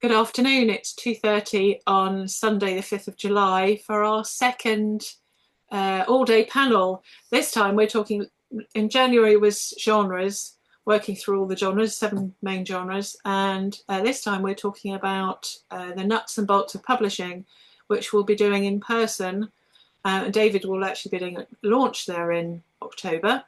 Good afternoon. It's 2:30 on Sunday, the 5th of July, for our second all-day panel. This time we're talking, in January was genres, working through all the genres, 7 main genres, and this time we're talking about the nuts and bolts of publishing, which we'll be doing in person. David will actually be doing a launch there in October,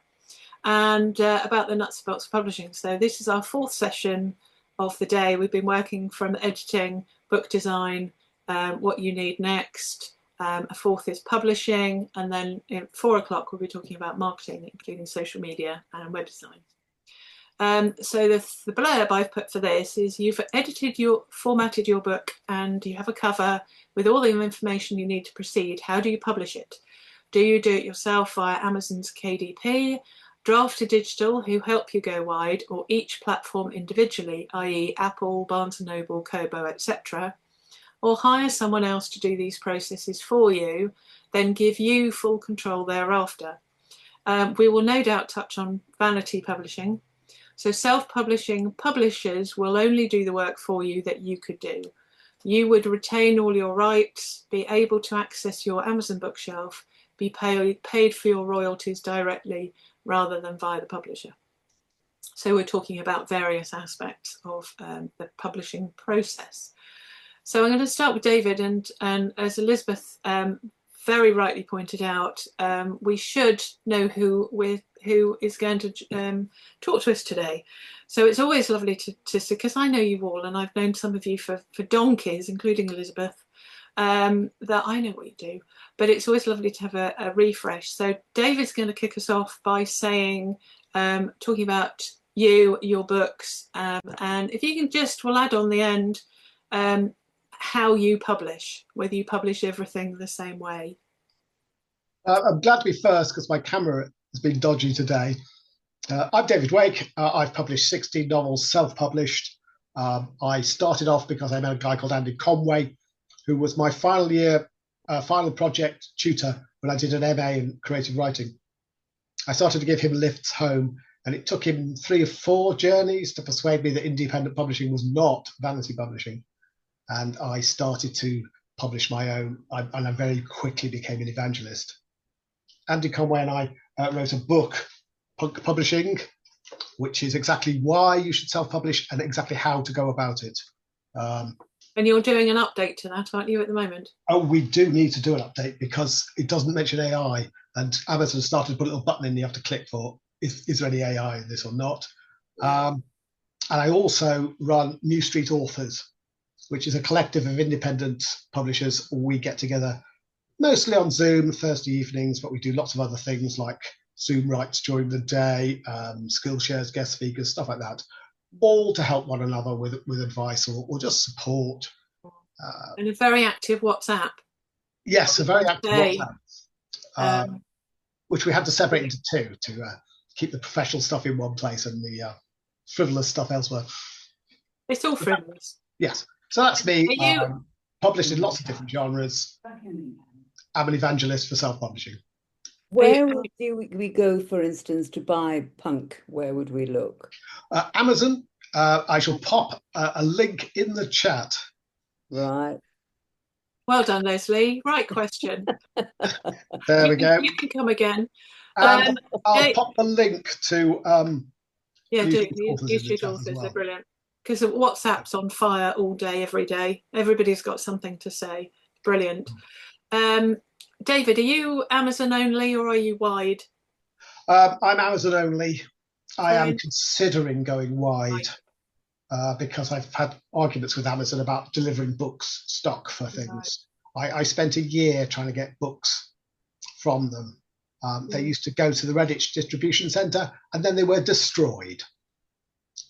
and about the nuts and bolts of publishing. So this is our 4th session of the day. We've been working from editing, book design, what you need next. A 4th is publishing, and then at 4 o'clock we'll be talking about marketing, including social media and web design. So the blurb I've put for this is: you've formatted your book, and you have a cover with all the information you need to proceed. How do you publish it? Do you do it yourself via Amazon's KDP, Draft to Digital, who help you go wide, or each platform individually, i.e. Apple, Barnes & Noble, Kobo, etc., or hire someone else to do these processes for you, then give you full control thereafter? We will no doubt touch on vanity publishing. So self-publishing publishers will only do the work for you that you could do. You would retain all your rights, be able to access your Amazon bookshelf, be paid for your royalties directly rather than via the publisher. So we're talking about various aspects of the publishing process. So I'm going to start with David, and as Elizabeth very rightly pointed out, we should know who is going to talk to us today. So it's always lovely to see, because I know you all, and I've known some of you for donkeys, including Elizabeth, that I know what you do, but it's always lovely to have a refresh. So David's going to kick us off by saying, talking about your books, and if you can we'll add on the end how you publish, whether you publish everything the same way. I'm glad to be first because my camera has been dodgy today. I'm David Wake. I've published 16 novels, self-published. I started off because I met a guy called Andy Conway, who was my final project tutor when I did an MA in creative writing. I started to give him lifts home, and it took him 3 or 4 journeys to persuade me that independent publishing was not vanity publishing. And I started to publish my own, and I very quickly became an evangelist. Andy Conway and I wrote a book, Punk Publishing, which is exactly why you should self-publish and exactly how to go about it. And you're doing an update to that, aren't you, at the moment? Oh, we do need to do an update because it doesn't mention AI, and Amazon started to put a little button in you have to click for, is there any AI in this or not? And I also run New Street Authors, which is a collective of independent publishers. We get together mostly on Zoom Thursday evenings, but we do lots of other things like Zoom rights during the day, Skillshares, guest speakers, stuff like that, all to help one another with advice or just support. And a very active WhatsApp. Yes, a very active WhatsApp, which we had to separate into 2 to keep the professional stuff in one place and the frivolous stuff elsewhere. It's all frivolous. Yes. So that's me, published in lots of different genres. I'm an evangelist for self-publishing. Where would we go, for instance, to buy Punk? Where would we look? Amazon. I shall pop a link in the chat. Right. Well done, Lesley. Right question. There we go. You can come again. And I'll pop the link to New Street Authors. They're brilliant. Because WhatsApp's on fire all day, every day. Everybody's got something to say. Brilliant. David, are you Amazon only or are you wide? I'm Amazon only. I am considering going wide because I've had arguments with Amazon about delivering books stock for things. Right. I spent a year trying to get books from them. They used to go to the Redditch distribution center and then they were destroyed.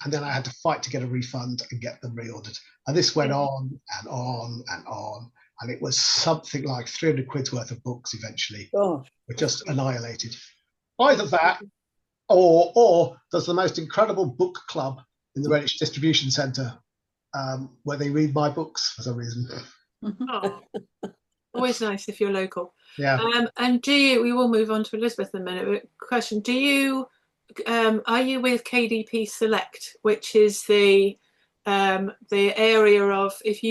And then I had to fight to get a refund and get them reordered. And this went on and on and on. And it was something like 300 quid's worth of books eventually. Were just annihilated. Either that, or there's the most incredible book club in the Redditch distribution center where they read my books for some reason. Oh, always nice if you're local. Yeah. And we will move on to Elizabeth in a minute. Question, are you with KDP Select, which is the the area of if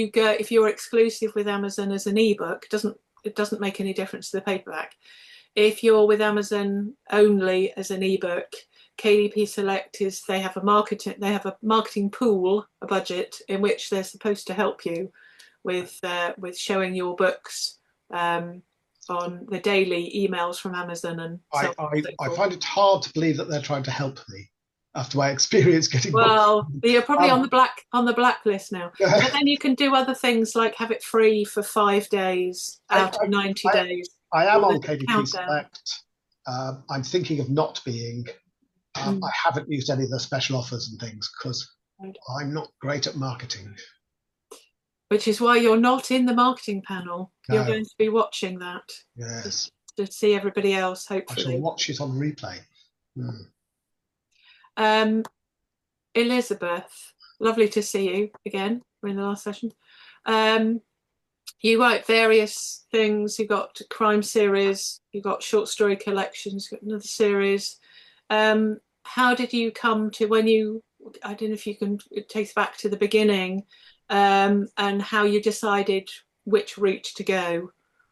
you're exclusive with Amazon as an ebook, it doesn't make any difference to the paperback. If you're with Amazon only as an ebook, KDP Select they have a marketing pool, a budget in which they're supposed to help you with showing your books on the daily emails from Amazon and so on. I find it hard to believe that they're trying to help me after my experience getting well, you're probably on the blacklist now. But then you can do other things like have it free for 5 days out of 90 days. I am on KDP Select. I'm thinking of not being. I haven't used any of the special offers and things because I'm not great at marketing. Which is why you're not in the marketing panel. No. You're going to be watching that. Yes. To see everybody else, hopefully. I shall watch it on replay. Elizabeth, lovely to see you again. We're in the last session. You write various things. You've got crime series, you've got short story collections, you've got another series. How did you come to I don't know if you can take us back to the beginning, and how you decided which route to go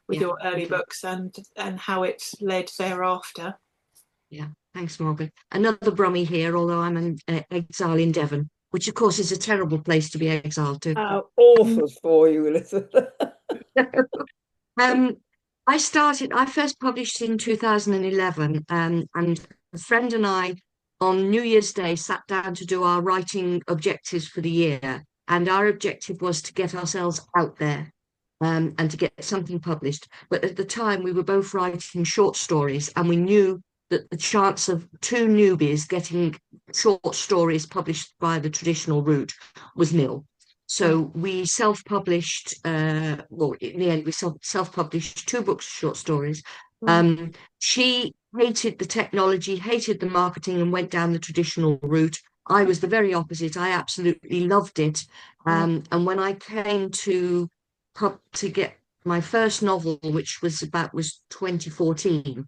with your early books and how it led thereafter. Yeah, thanks, Morgan. Another Brummie here, although I'm an exile in Devon, which of course is a terrible place to be exiled to. How awful for you, Elizabeth. I first published in 2011, and a friend and I on New Year's Day sat down to do our writing objectives for the year. And our objective was to get ourselves out there and to get something published. But at the time, we were both writing short stories, and we knew that the chance of two newbies getting short stories published by the traditional route was nil. So we self-published, in the end, we self-published 2 books of short stories. She hated the technology, hated the marketing, and went down the traditional route. I was the very opposite. I absolutely loved it. And when I came to get my first novel, which was 2014,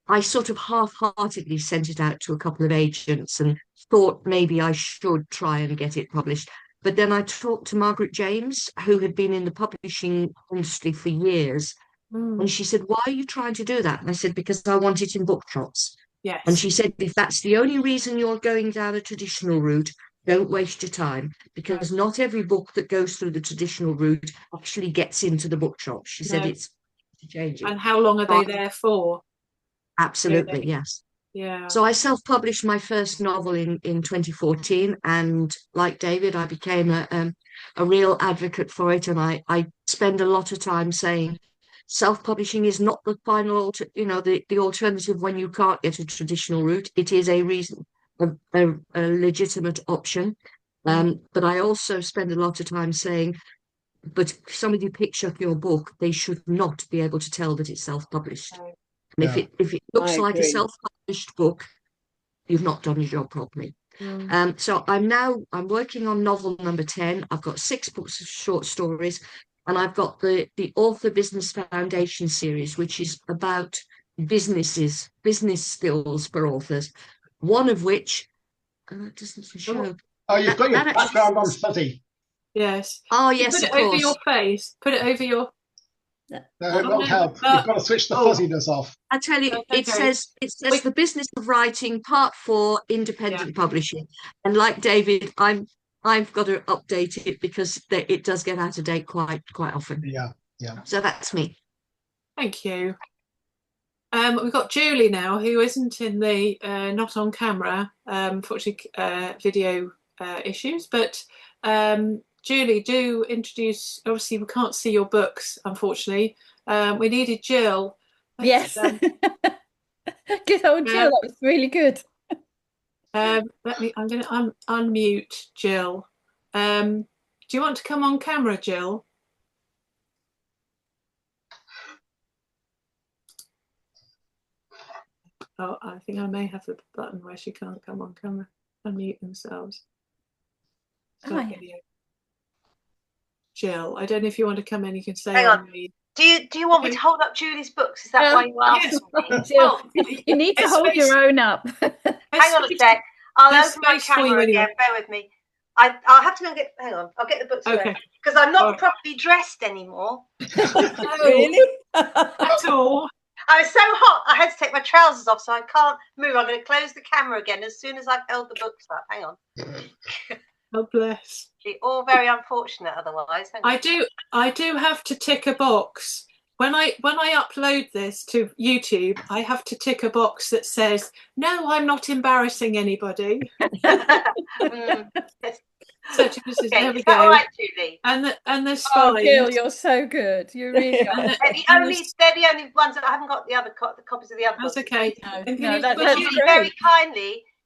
I sort of half-heartedly sent it out to a couple of agents and thought maybe I should try and get it published. But then I talked to Margaret James, who had been in the publishing industry for years. And she said, "Why are you trying to do that?" And I said, "Because I want it in bookshops." Yes. And she said, "If that's the only reason you're going down a traditional route, don't waste your time, because not every book that goes through the traditional route actually gets into the bookshop." She said it's changing. And how long are they there for? Absolutely, yes. Yeah. So I self-published my first novel in 2014, and like David, I became a real advocate for it. And I spend a lot of time saying self-publishing is not the final, the alternative when you can't get a traditional route. It is a legitimate option. But I also spend a lot of time saying, but if somebody picks up your book, they should not be able to tell that it's self-published. And if it looks like a self-published book, you've not done your job properly. So I'm working on novel number 10. I've got 6 books of short stories, and I've got the Author Business Foundation series, which is about business skills for authors. One of which doesn't show. Oh, you've got your background on fuzzy. Yes. Oh, yes, of course. Put it over your face. Put it over your. No, it won't help. You've got to switch the fuzziness off. I tell you, it says The Business of Writing, Part 4, Independent Publishing. And like David, I've got to update it because it does get out of date quite often. Yeah. So that's me. Thank you. We've got Julie now, who isn't in the not on camera, unfortunately, video issues. But Julie, do introduce. Obviously, we can't see your books, unfortunately. We needed Jill. Yes. Good old Jill. That was really good. I'm going to unmute Jill. Do you want to come on camera, Jill? Oh, I think I may have the button where she can't come on camera. Unmute themselves. Jill, I don't know if you want to come in. You can say. Hang on. Do you want me to hold up Julie's books? Is that why you asked me? Jill, you need to hold your own up. Hang on a sec. I'll open my camera again. Bear with me. I'll have to go and get. Hang on, I'll get the books Okay. because I'm not Right. properly dressed anymore. Really? At all. I was so hot, I had to take my trousers off, so I can't move. I'm going to close the camera again as soon as I've held the books up. Hang on. Oh, bless. All very unfortunate otherwise. Hang on. I do have to tick a box. When I upload this to YouTube, I have to tick a box that says, "No, I'm not embarrassing anybody." Yes. So this is, Okay, there we is that go. all right, Julie? And the Oh, spines. Jill, you're so good. You really are. And They're the only ones that I haven't got the other the copies of the other That's books. okay. No, that's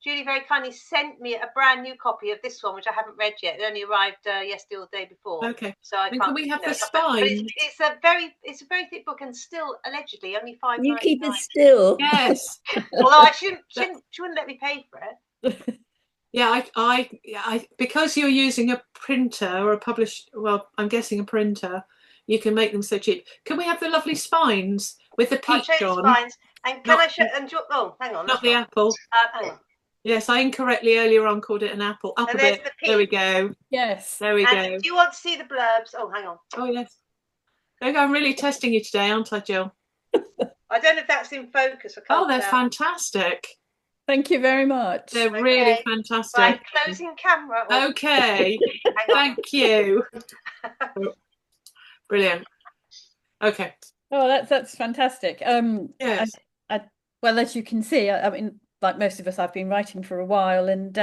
Julie very kindly sent me a brand new copy of this one, which I haven't read yet. It only arrived yesterday or the day before. Okay. So I And can't. can we have the but spine? it's a very thick book and still allegedly only £5.99. You keep it still. Yes. Although I she wouldn't let me pay for it. Yeah, I because you're using a printer or well, I'm guessing a printer, you can make them so cheap. Can we have the lovely spines with the I'll peach show you the on? spines. And can I show? And oh, hang on. Not the apple. Hang on. Yes, I incorrectly earlier on called it an apple. Up And a there's bit. the There we peach. go. Yes. There we go. Do you want to see the blurbs? Oh, hang on. Oh yes. There we go. I'm really testing you today, aren't I, Jill? I don't know if that's in focus. I can't Oh, they're tell. fantastic. Thank you very much. They're really fantastic. Right, closing camera. Okay. Thank you. Brilliant. Okay. Oh, that's fantastic. Yes. Well, as you can see, I mean, like most of us, I've been writing for a while, and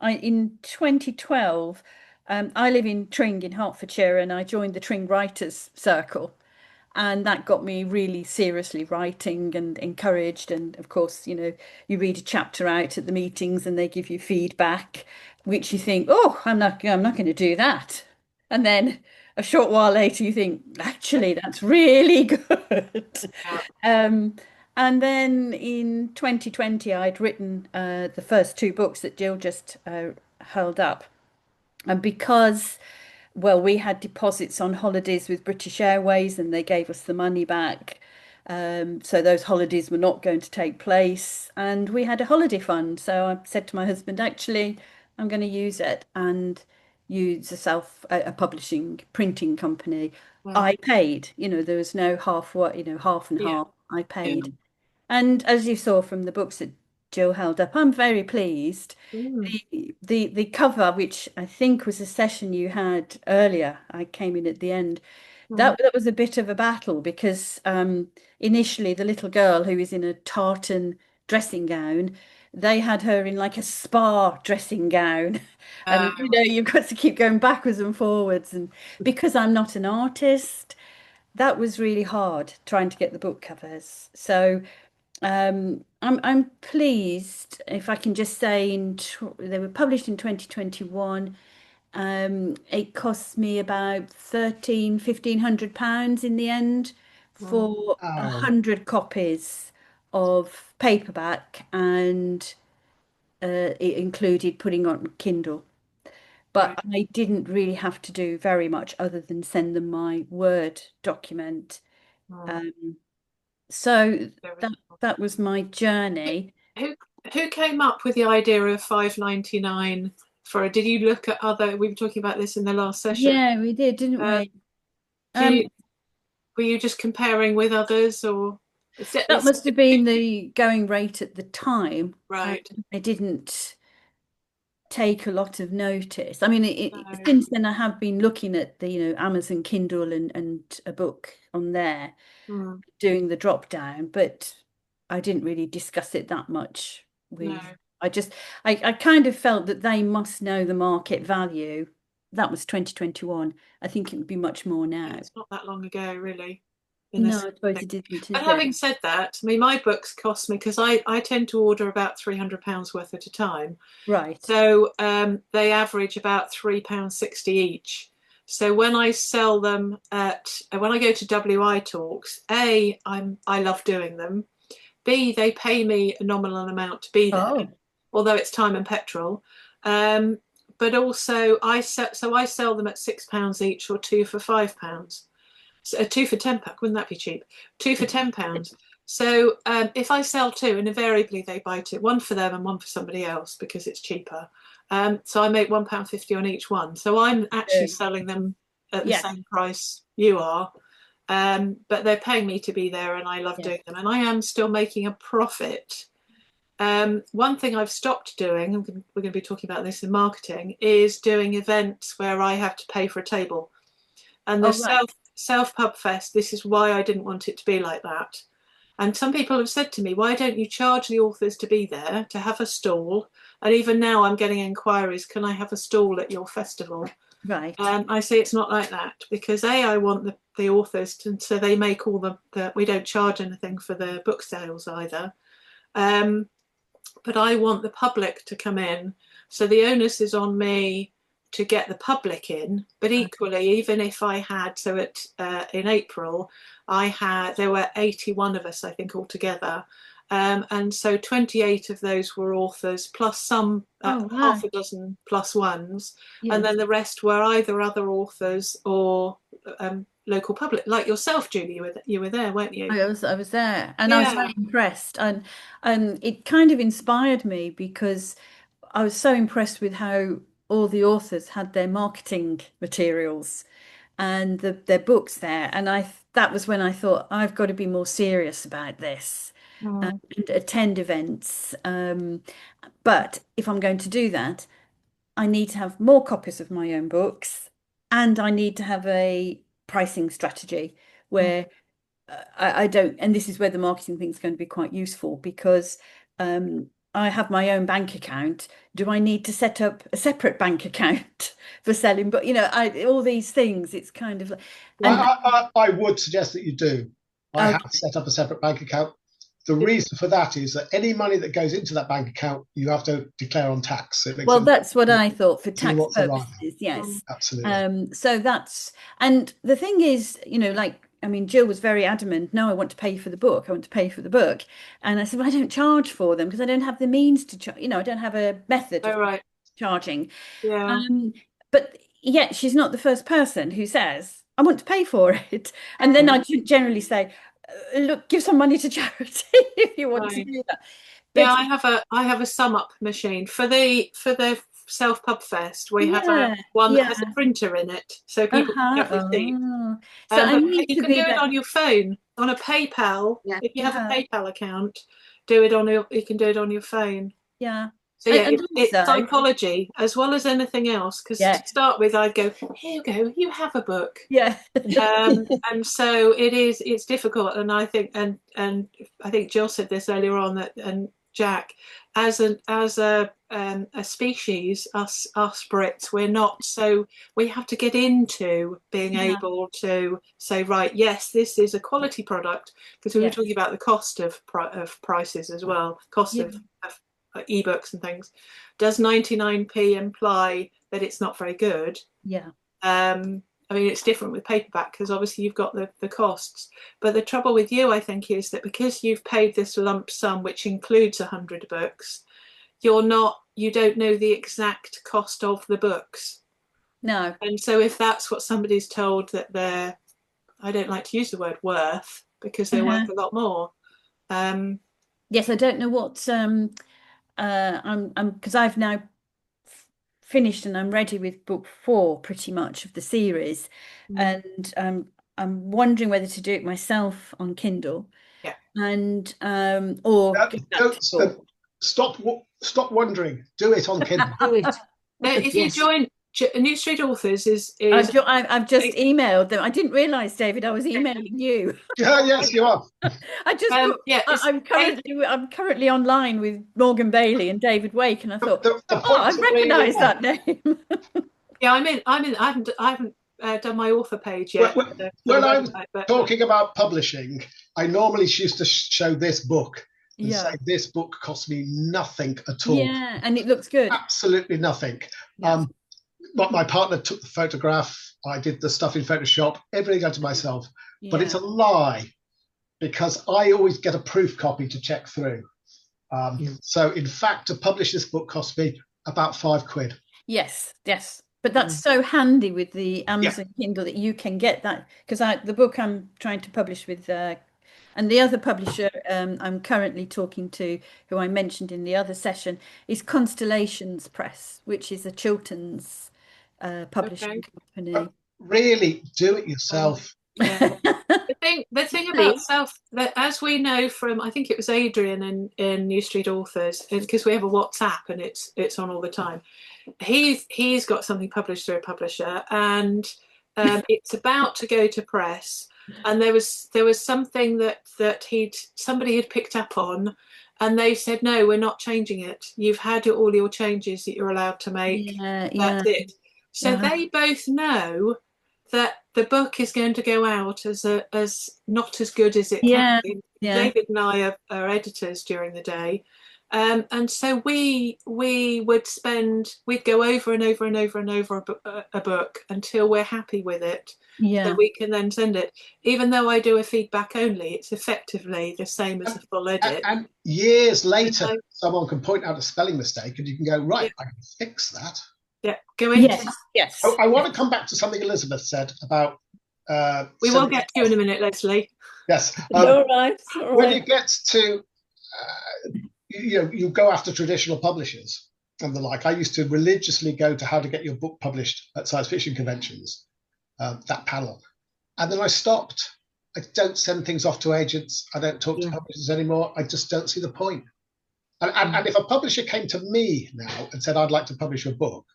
in 2012, I live in Tring in Hertfordshire, and I joined the Tring Writers Circle, and that got me really seriously writing and encouraged. And of course, you read a chapter out at the meetings, and they give you feedback, which you think, oh, I'm not going to do that, and then a short while later, you think, actually, that's really good. And then in 2020, I'd written the first two books that Jill just held up. And because, well, we had deposits on holidays with British Airways and they gave us the money back. So those holidays were not going to take place. And we had a holiday fund. So I said to my husband, actually, I'm going to use it and use a publishing printing company. Wow. I paid, there was no half and half. I paid. And as you saw from the books that Jill held up, I'm very pleased. The cover, which I think was a session you had earlier, I came in at the end. That was a bit of a battle because initially the little girl who is in a tartan dressing gown, they had her in like a spa dressing gown. And you've got to keep going backwards and forwards. And because I'm not an artist, that was really hard trying to get the book covers. So I'm pleased, if I can just say, they were published in 2021. It cost me about £1,500 in the end for 100 copies of paperback, and it included putting on Kindle. But I didn't really have to do very much other than send them my Word document. So that was my journey. Who came up with the idea of £5.99 for? Did you look at other? We were talking about this in the last session. Yeah, we did, didn't we? Were you just comparing with others, or that must have been the going rate at the time? Right. I didn't take a lot of notice. I mean, since then I have been looking at the Amazon Kindle and a book on there, doing the drop down, but I didn't really discuss it that much with. I kind of felt that they must know the market value. That was 2021. I think it would be much more now. It's not that long ago, really. No, I suppose it didn't. But having said that, I mean, my books cost me, because I tend to order about £300 worth at a time. Right. So they average about £3.60 each. So when I sell them when I go to WI talks, I love doing them. B, they pay me a nominal amount to be there, although it's time and petrol. But also I sell them at £6 each, or two for £5. So, two for £10, wouldn't that be cheap? Two for £10. So if I sell two, and invariably they buy two, one for them and one for somebody else because it's cheaper. So I make £1.50 on each one. So I'm actually selling them at the same price you are. But they're paying me to be there, and I love doing them, and I am still making a profit. One thing I've stopped doing, we're going to be talking about this in marketing, is doing events where I have to pay for a table. And the Self Pub Fest, this is why I didn't want it to be like that. And some people have said to me, why don't you charge the authors to be there, to have a stall? And even now I'm getting inquiries, can I have a stall at your festival? Right. I say it's not like that, because I want the authors to, so they make all the we don't charge anything for the book sales either. But I want the public to come in. So the onus is on me to get the public in. But equally, even if I had, so in April, there were 81 of us, I think, altogether. And so 28 of those were authors, plus some half a dozen plus ones. And then the rest were either other authors or local public, like yourself, Julie. You were there, weren't you? I was there, and I was very impressed, and it kind of inspired me, because I was so impressed with how all the authors had their marketing materials and their books there, and that was when I thought, I've got to be more serious about this and attend events. But if I'm going to do that, I need to have more copies of my own books, and I need to have a pricing strategy where I don't, and this is where the marketing thing is going to be quite useful, because I have my own bank account. Do I need to set up a separate bank account for selling? But all these things, it's kind of. I would suggest that you do. I have set up a separate bank account. The reason for that is that any money that goes into that bank account, you have to declare on tax. Well, that's what I thought, for tax purposes. Yes, absolutely. So and the thing is, Jill was very adamant. No, I want to pay for the book. I want to pay for the book. And I said, well, I don't charge for them because I don't have the means to charge. I don't have a method of charging. Yeah. But yet she's not the first person who says, I want to pay for it. And then I generally say, look, give some money to charity if you want to do that. But I have a sum up machine for the Self Pub Fest. We have one that has a printer in it, so people can have receipts. So you can do it on your phone, on a PayPal. Yeah. If you have a PayPal account, you can do it on your phone. Yeah. So it's psychology as well as anything else. Because to start with, I'd go, here you go, you have a book. Yeah. And so it's difficult, and I think I think Jill said this earlier on, that and Jack, as a species, us Brits, we're not, so we have to get into being able to say, right, yes, this is a quality product, because we were talking about the cost of prices as well, cost of ebooks and things. Does 99p imply that it's not very good? Yeah. I mean, it's different with paperback because obviously you've got the costs. But the trouble with you, I think, is that because you've paid this lump sum, which includes 100 books, you don't know the exact cost of the books. No. And so if that's what somebody's told that they're, I don't like to use the word worth, because they're worth a lot more. Yes, I don't know what I'm because I've now finished and I'm ready with book 4 pretty much of the series, and I'm wondering whether to do it myself on Kindle, and or stop wondering, do it on Kindle. Do it. If you join New Street Authors I've just emailed them. I didn't realise, David, I was emailing you. Yes, you are. I'm currently online with Morgen Bailey and David Wake, and I thought, I recognise that name. I haven't done my author page yet. When I'm talking about publishing, I normally used to show this book and say, this book cost me nothing at all. Yeah, and it looks good. Absolutely nothing. Yes. My partner took the photograph. I did the stuff in Photoshop, everything I did myself. But it's a lie, because I always get a proof copy to check through. So in fact, to publish this book cost me about £5. Yes. But that's so handy with the Amazon Kindle that you can get that, because the book I'm trying to publish with And the other publisher I'm currently talking to, who I mentioned in the other session, is Constellations Press, which is a Chilterns publishing company. Really, do it yourself. Yeah. The thing about that, as we know from, I think it was Adrian in New Street Authors, because we have a WhatsApp and it's on all the time. He's got something published through a publisher, and it's about to go to press. And there was something that somebody had picked up on, and they said, no, we're not changing it. You've had all your changes that you're allowed to make. That's it. So they both know that the book is going to go out as not as good as it can be. David and I are editors during the day. And so we'd go over and over and over and over a book until we're happy with it. So we can then send it. Even though I do a feedback only, it's effectively the same as a full edit. And years later, someone can point out a spelling mistake and you can go, right, I can fix that. Yeah, go in. Yes. I want to come back to something Elizabeth said about. We will get to you in a minute, Lesley. Yes. All right. When it gets to, you go after traditional publishers and the like. I used to religiously go to how to get your book published at science fiction conventions, that panel. And then I stopped. I don't send things off to agents. I don't talk to publishers anymore. I just don't see the point. And if a publisher came to me now and said, I'd like to publish a book,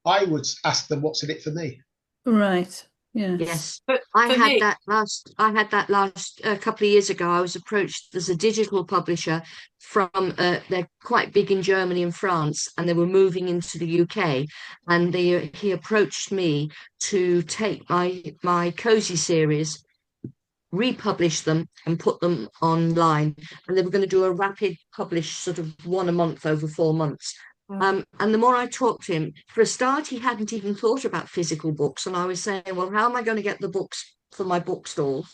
I would ask them, what's in it for me? Right. Yes. But I had that last couple of years ago. I was approached as a digital publisher from they're quite big in Germany and France, and they were moving into the UK, and he approached me to take my Cozy series, republish them and put them online, and they were going to do a rapid publish, sort of one a month over 4 months. And the more I talked to him, for a start, he hadn't even thought about physical books. And I was saying, well, how am I going to get the books for my bookstores?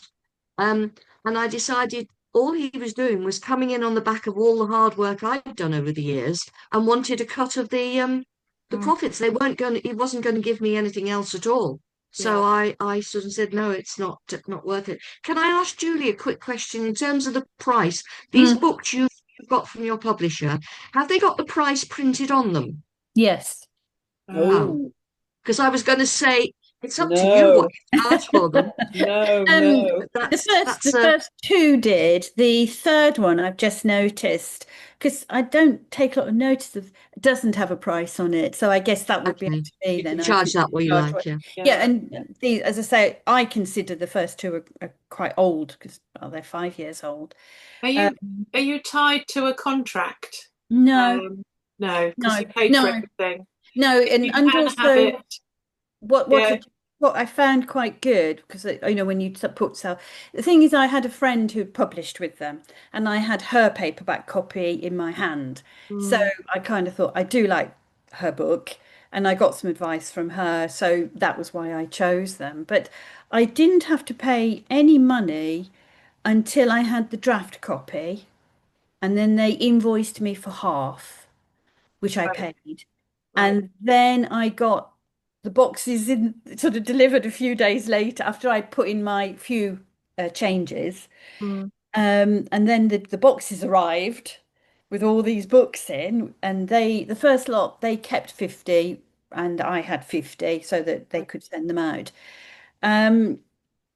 And I decided all he was doing was coming in on the back of all the hard work I'd done over the years and wanted a cut of the profits. He wasn't going to give me anything else at all. So I sort of said, no, it's not worth it. Can I ask Julie a quick question in terms of the price? These books you've got from your publisher, have they got the price printed on them? Yes. Oh, because I was going to say, it's up to you what you charge for them. The first two did. The third one I've just noticed, because I don't take a lot of notice of, it doesn't have a price on it. So I guess that would be up to me then. Charge that what you like, and as I say, I consider the first two are quite old, because they're 5 years old. Are you tied to a contract? No. No, because you paid for everything. No, and also what I found quite good, because when you put self, the thing is, I had a friend who published with them, and I had her paperback copy in my hand, so I kind of thought I do like her book, and I got some advice from her, so that was why I chose them. But I didn't have to pay any money until I had the draft copy, and then they invoiced me for half, which I paid. And then I got the boxes sort of delivered a few days later after I'd put in my few changes. And then the boxes arrived with all these books in, and the first lot, they kept 50 and I had 50 so that they could send them out. And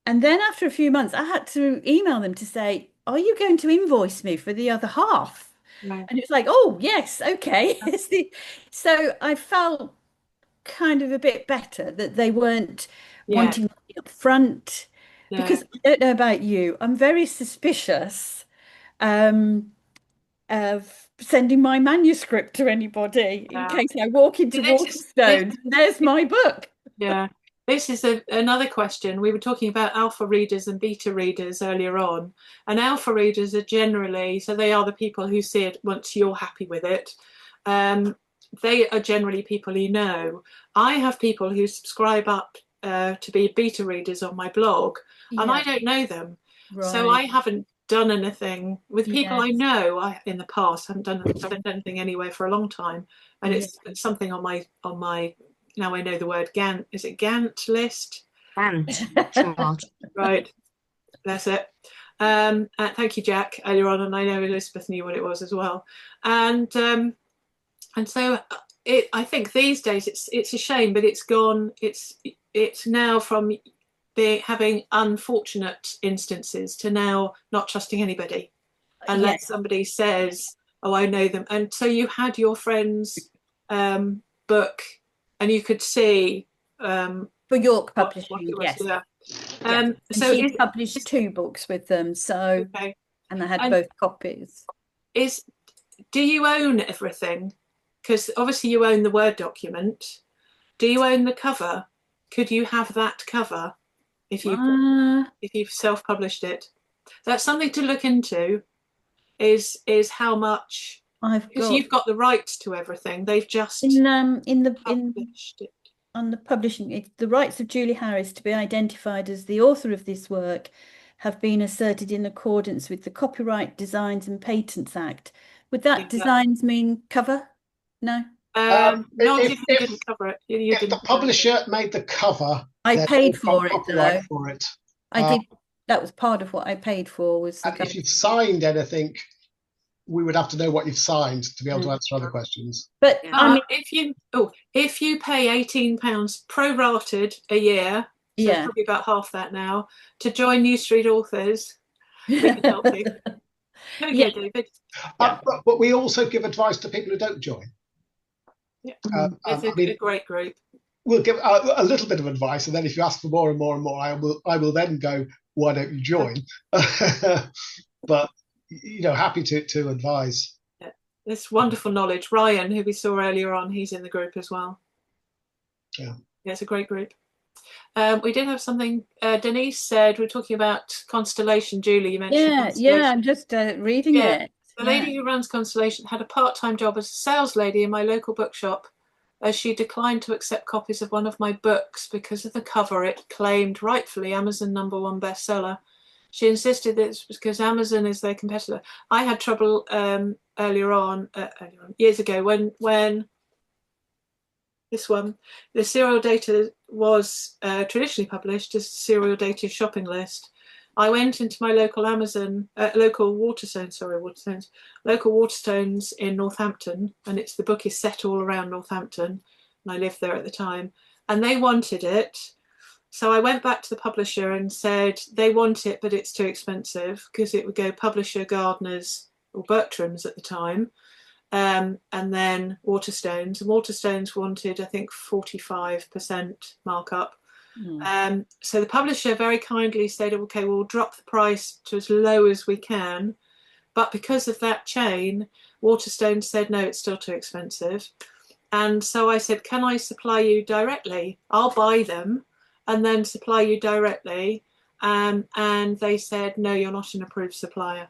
then after a few months, I had to email them to say, are you going to invoice me for the other half? And it's like, oh, yes, okay. So I felt kind of a bit better that they weren't wanting money up front, because I don't know about you, I'm very suspicious of sending my manuscript to anybody in case I walk into Waterstones and there's my book. This is another question. We were talking about alpha readers and beta readers earlier on, and alpha readers are generally, so they are the people who see it once you're happy with it. They are generally people you know. I have people who subscribe up to be beta readers on my blog, and I don't know them. So I haven't done anything with people I know. In the past, haven't done anything anywhere for a long time, and it's something on my now I know the word Gantt. Is it Gantt list? Gantt. Right, that's it. Thank you, Jack, earlier on, and I know Elizabeth knew what it was as well. And so I think these days it's a shame, but it's gone. It's now from having unfortunate instances to now not trusting anybody unless somebody says, "Oh, I know them." And so you had your friend's book, and you could see for York Publishing, yes. Yeah. And so she published 2 books with them, so okay. And I had both copies. Do you own everything? Because obviously you own the Word document. Do you own the cover? Could you have that cover if you've self-published it? That's something to look into. Is how much because you've got the rights to everything. They've just published it. On the publishing, the rights of Julie Harris to be identified as the author of this work have been asserted in accordance with the Copyright Designs and Patents Act. Would that designs mean cover? No. Not if you didn't cover it. If the publisher made the cover, I paid for it, though. For it. I did. That was part of what I paid for. Was the if you've signed anything, we would have to know what you've signed to be able to answer other questions. But I mean, if you pay £18 prorated a year, so it's probably about half that now, to join New Street Authors, we can help you. There we go, David. But we also give advice to people who don't join. Yeah, it's a great group. We'll give a little bit of advice, and then if you ask for more and more and more, I will then go, why don't you join? But happy to advise. Yeah. This wonderful knowledge. Ryan, who we saw earlier on, he's in the group as well. Yeah, it's a great group. We did have something Denise said. We're talking about Constellation. Julie, you mentioned. Yeah, I'm just reading it. The lady who runs Constellation had a part-time job as a sales lady in my local bookshop, as she declined to accept copies of one of my books because of the cover. It claimed rightfully Amazon #1 bestseller. She insisted that it's because Amazon is their competitor. I had trouble earlier on, years ago, when the serial data was traditionally published as serial data shopping list. I went into my local local Waterstones in Northampton, and the book is set all around Northampton, and I lived there at the time, and they wanted it. So I went back to the publisher and said, they want it, but it's too expensive, because it would go publisher, Gardner's, or Bertram's at the time, and then Waterstones. And Waterstones wanted, I think, 45% markup. So the publisher very kindly said, okay, we'll drop the price to as low as we can. But because of that chain, Waterstones said, no, it's still too expensive. And so I said, can I supply you directly? I'll buy them and then supply you directly. And they said, no, you're not an approved supplier.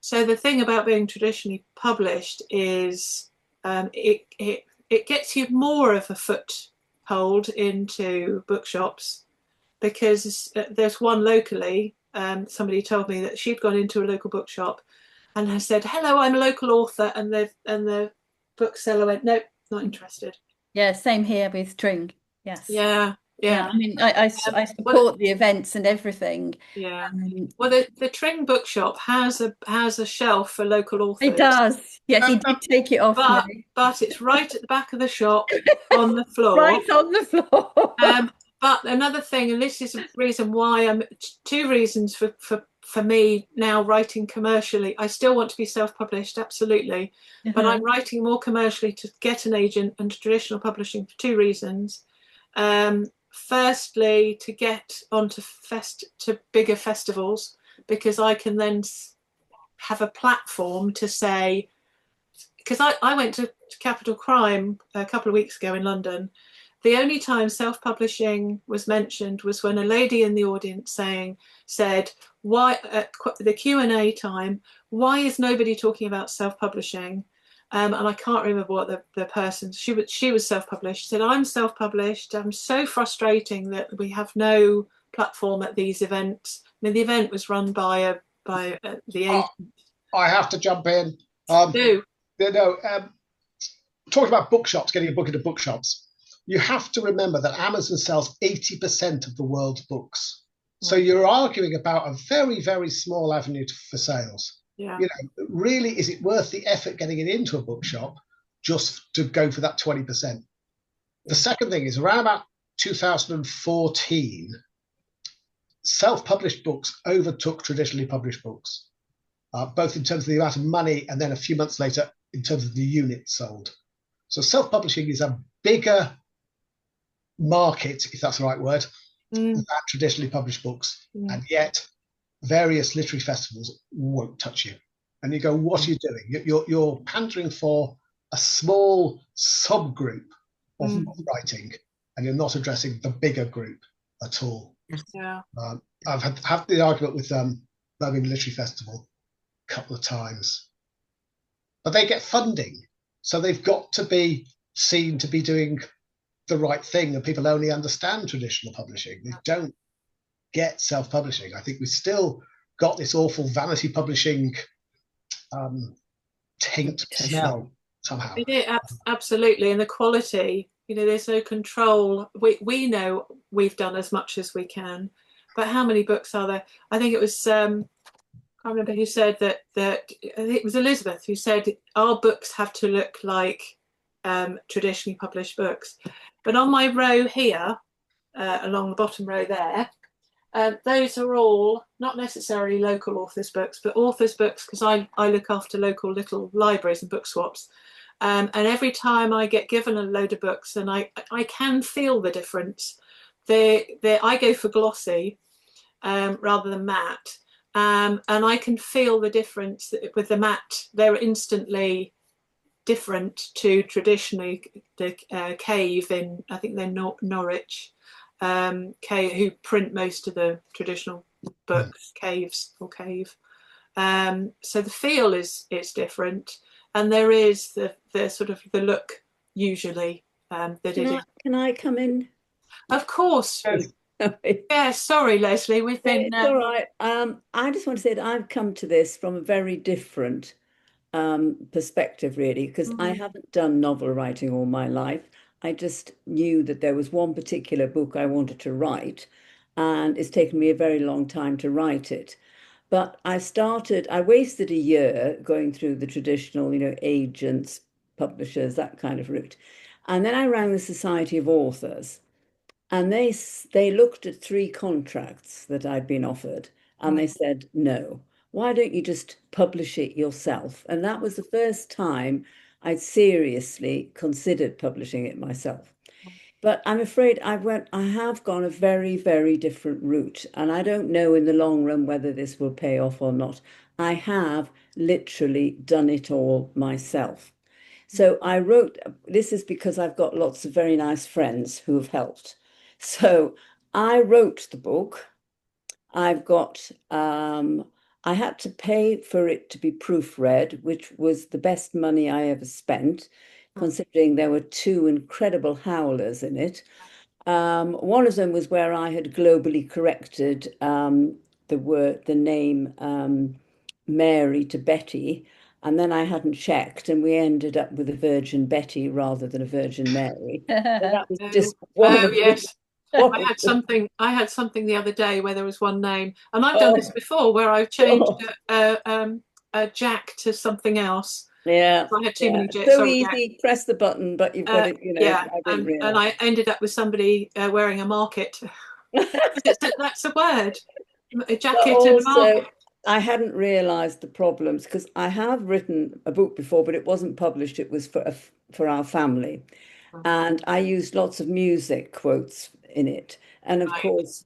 So the thing about being traditionally published is it gets you more of a foothold into bookshops, because there's one locally, somebody told me that she'd gone into a local bookshop and has said, hello, I'm a local author, and the bookseller went, nope, not interested. Yeah, same here with Tring. Yes. Yeah. I mean, I support the events and everything. Yeah. Well, the Tring bookshop has a shelf for local authors. It does. Yes, he did take it off me. But it's right at the back of the shop on the floor. Right on the floor. But another thing, and this is a reason why two reasons for me now writing commercially. I still want to be self-published, absolutely. But I'm writing more commercially to get an agent and traditional publishing for 2 reasons. Firstly, to get onto bigger festivals, because I can then have a platform to say, because I went to Capital Crime a couple of weeks ago in London. The only time self-publishing was mentioned was when a lady in the audience said, why at the Q&A time, why is nobody talking about self-publishing? And I can't remember what the person, she was self-published, said, I'm self-published. I'm so frustrating that we have no platform at these events. I mean, the event was run by the agent. I have to jump in. Do. Talking about bookshops, getting a book into bookshops, you have to remember that Amazon sells 80% of the world's books. So you're arguing about a very, very small avenue for sales. Yeah. You know, really, is it worth the effort getting it into a bookshop just to go for that 20%? The second thing is around about 2014, self-published books overtook traditionally published books, both in terms of the amount of money and then a few months later in terms of the units sold. So self-publishing is a bigger market, if that's the right word, than traditionally published books. And yet various literary festivals won't touch you. And you go, what are you doing? You're pandering for a small subgroup of writing, and you're not addressing the bigger group at all. Yeah. I've had the argument with Birmingham Literary Festival a couple of times, but they get funding, so they've got to be seen to be doing the right thing, and people only understand traditional publishing. They don't get self-publishing. I think we've still got this awful vanity publishing taint smell somehow. Absolutely, and the quality, you know, there's no control. We know we've done as much as we can, but how many books are there? I think it was I can't remember who said that it was Elizabeth who said our books have to look like traditionally published books. But on my row here, along the bottom row there, those are all not necessarily local authors' books, but authors' books, because I look after local little libraries and book swaps. And every time I get given a load of books, and I can feel the difference. I go for glossy rather than matte, and I can feel the difference with the matte. They're instantly different to traditionally the Cave in, I think they're Norwich, who print most of the traditional books, Caves or Cave. So the feel is different, and there is the sort of the look usually Can I come in? Of course. Yeah, sorry, Lesley. We've been. It's all right. I just want to say that I've come to this from a very different perspective, really, because I haven't done novel writing all my life. I just knew that there was one particular book I wanted to write, and it's taken me a very long time to write it. But I wasted a year going through the traditional, you know, agents, publishers, that kind of route. And then I rang the Society of Authors, and they looked at 3 contracts that I'd been offered, and they said, no, why don't you just publish it yourself? And that was the first time I'd seriously considered publishing it myself. But I'm afraid I have gone a very, very different route, and I don't know in the long run whether this will pay off or not. I have literally done it all myself. So I wrote, this is because I've got lots of very nice friends who have helped. So I wrote the book. I've got, I had to pay for it to be proofread, which was the best money I ever spent, considering there were 2 incredible howlers in it. One of them was where I had globally corrected the name Mary to Betty, and then I hadn't checked, and we ended up with a Virgin Betty rather than a Virgin Mary. So that was just one of yes. I had something the other day where there was one name, and I've done this before, where I've changed a Jack to something else. Yeah, so I had too many Jacks. So easy, Jack. Press the button, but you've got it. You know, yeah, and I ended up with somebody wearing a market. That's a word, a jacket and a market. I hadn't realised the problems, because I have written a book before, but it wasn't published. It was for our family, and I used lots of music quotes in it, and of course,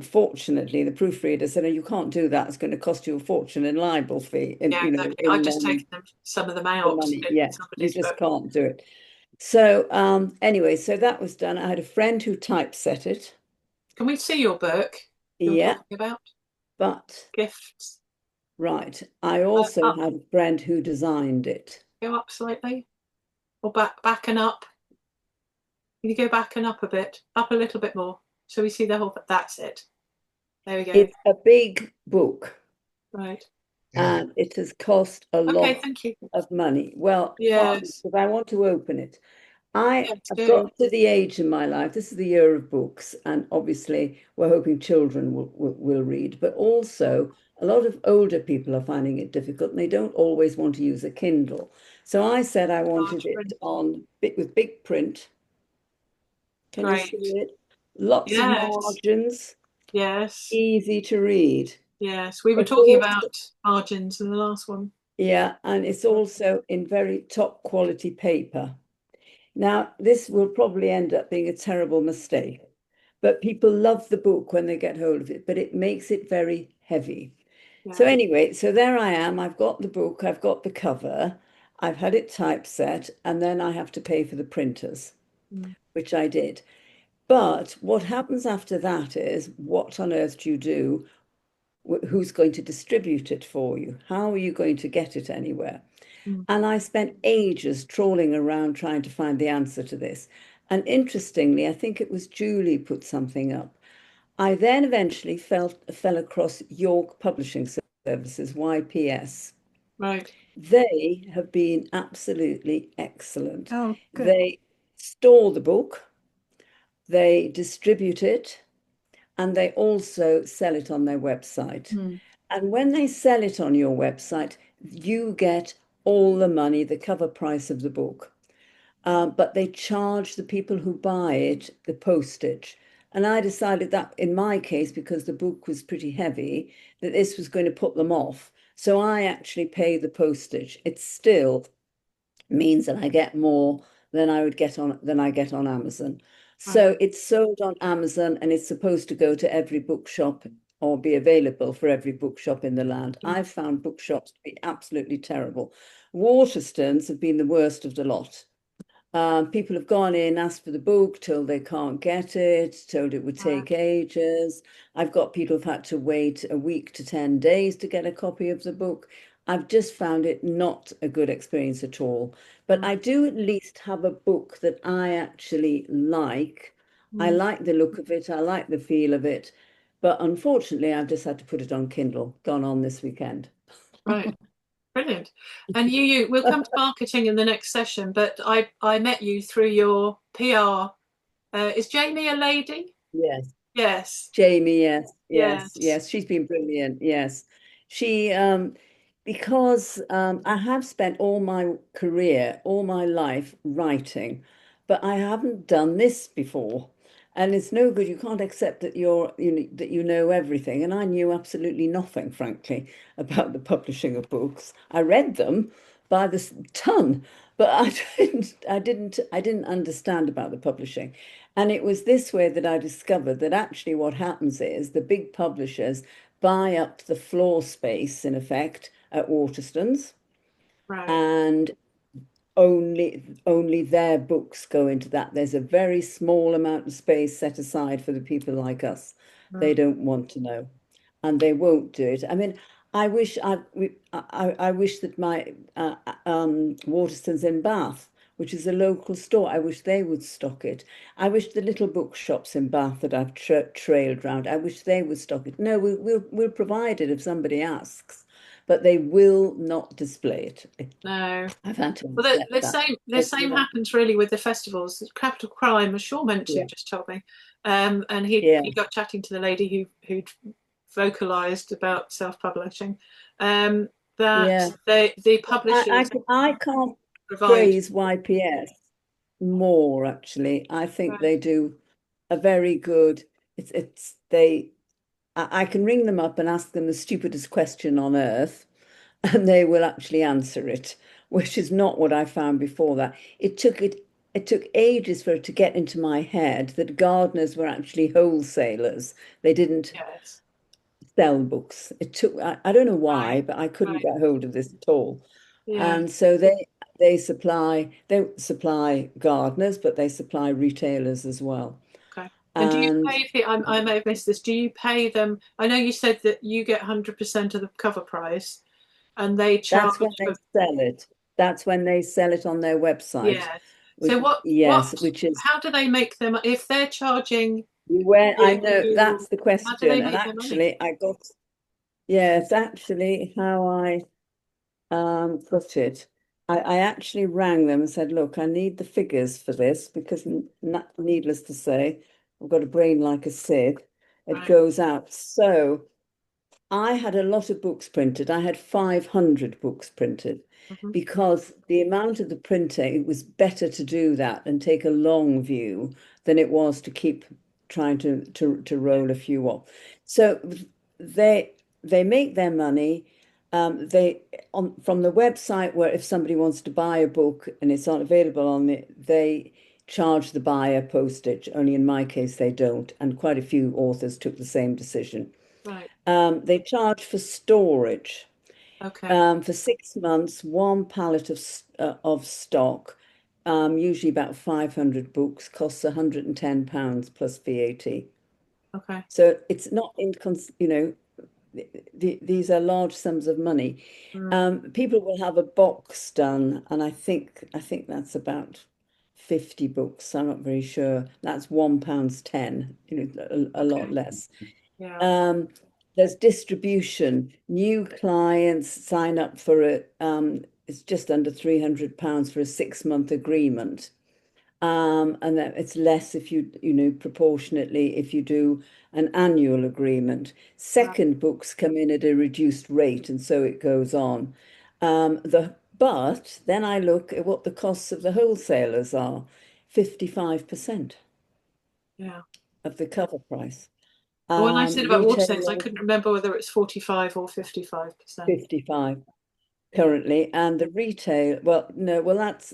fortunately, the proofreader said, "Oh, you can't do that. It's going to cost you a fortune in libel fee." And, yeah, exactly. I've just taken some of them out. Yeah, you just can't do it. So anyway, so that was done. I had a friend who typeset it. Can we see your book? Yeah. About but gifts. Right. I also had a friend who designed it. Go up slightly, or back and up. Can you go back and up a bit, up a little bit more, so we see the whole? That's it. There we go. It's a big book, right? And it has cost a lot thank you. of money. Well, yes, because I want to open it. I've good. got to the age in my life, this is the year of books, and obviously we're hoping children will read, but also a lot of older people are finding it difficult and they don't always want to use a Kindle. So I said I wanted Large print. it with big print. Can you Great. see it? Lots of Yes. margins, Yes. easy to read. Yes. We were It's talking also, about margins in the last one. yeah, and it's also in very top quality paper. Now, this will probably end up being a terrible mistake, but people love the book when they get hold of it, but it makes it very heavy. So Yeah. anyway, so there I am. I've got the book, I've got the cover, I've had it typeset, and then I have to pay for the printers, Mm. which I did. But what happens after that is, what on earth do you do? Who's going to distribute it for you? How are you going to get it anywhere? Mm. And I spent ages trawling around trying to find the answer to this. And interestingly, I think it was Julie put something up. I then eventually fell across York Publishing Services, YPS. Right. They have been absolutely excellent. Oh, good. They store the book, they distribute it, and they also sell it on their website. Mm. And when they sell it on your website, you get all the money, the cover price of the book. But they charge the people who buy it the postage. And I decided that in my case, because the book was pretty heavy, that this was going to put them off. So I actually pay the postage. It still means that I get more than I get on Amazon. Right. So it's sold on Amazon and it's supposed to go to every bookshop or be available for every bookshop in the land. Mm. I've found bookshops to be absolutely terrible. Waterstones have been the worst of the lot. People have gone in, asked for the book, told they can't get it, told it would take ages. I've got people who've had to wait a week to 10 days to get a copy of the book. I've just found it not a good experience at all. But I do at least have a book that I actually like. I Mm. like the look of it, I like the feel of it. But unfortunately, I've just had to put it on Kindle, gone on this weekend. Right. Brilliant. And we'll come to marketing in the next session, but I met you through your PR. Is Jamie a lady? Yes. Yes. Jamie, yes, yes, Yes. yes. She's been brilliant. Yes. She, because I have spent all my career, all my life writing, but I haven't done this before. And it's no good. You can't accept that that you know everything. And I knew absolutely nothing, frankly, about the publishing of books. I read them by the ton, but I didn't understand about the publishing. And it was this way that I discovered that actually what happens is the big publishers buy up the floor space, in effect, at Waterstones, Right. and only their books go into that. There's a very small amount of space set aside for the people like us. They Mm. don't want to know, and they won't do it. I mean, I wish that my Waterstones in Bath, which is a local store, I wish they would stock it. I wish the little bookshops in Bath that I've trailed round, I wish they would stock it. No, we'll provide it if somebody asks, but they will not display it. No. I've had to Well, accept that. the same happens really with the festivals. Capital Crime, as Shaw Yeah, mentioned, just told me, and yeah, he got chatting to the lady who'd vocalised about self-publishing, that yeah. the publishers I can't provide. praise YPS more, actually. I think Right. they do a very good, it's they I can ring them up and ask them the stupidest question on earth, and they will actually answer it, which is not what I found before that. It took ages for it to get into my head that gardeners were actually wholesalers. They didn't Yes. sell books. I don't know Right. why, but I couldn't Right. get hold of this at all. Yeah. And so they supply gardeners, but they supply retailers as well. Okay. And do you And pay I may have missed this. Do you pay them? I know you said that you get 100% of the cover price, and they charge that's when they for. sell it. That's when they sell it on their website, Yes. which So yes, which is how do they make them if they're charging where I know you? that's the How do they question. And make their money? actually it's actually how I put it. I actually rang them and said, look, I need the figures for this because needless to say, I've got a brain like a sieve. It Right. goes out. So I had a lot of books printed. I had 500 books printed because the amount of the printing, it was better to do that and take a long view than it was to keep trying to roll a few off. So they make their money. From the website where if somebody wants to buy a book and it's not available on it, they charge the buyer postage. Only in my case they don't, and quite a few authors took the same decision. Right. They charge for storage. Okay. For 6 months, one pallet of stock, usually about 500 books, costs £110 plus VAT. Okay. So it's not these are large sums of money. People will have a box done, and I think that's about 50 books. I'm not very sure. That's £1.10, a lot less. Yeah. There's distribution. New clients sign up for it. It's just under £300 for a 6-month agreement. And that it's less if proportionately if you do an annual agreement. Second books come in at a reduced rate, and so it goes on. But then I look at what the costs of the wholesalers are, 55% Yeah. of the cover price. When I said about Waterstones, I Retailers, couldn't remember whether it's 45 or 55%. 55 currently, and the retail, well, no, well that's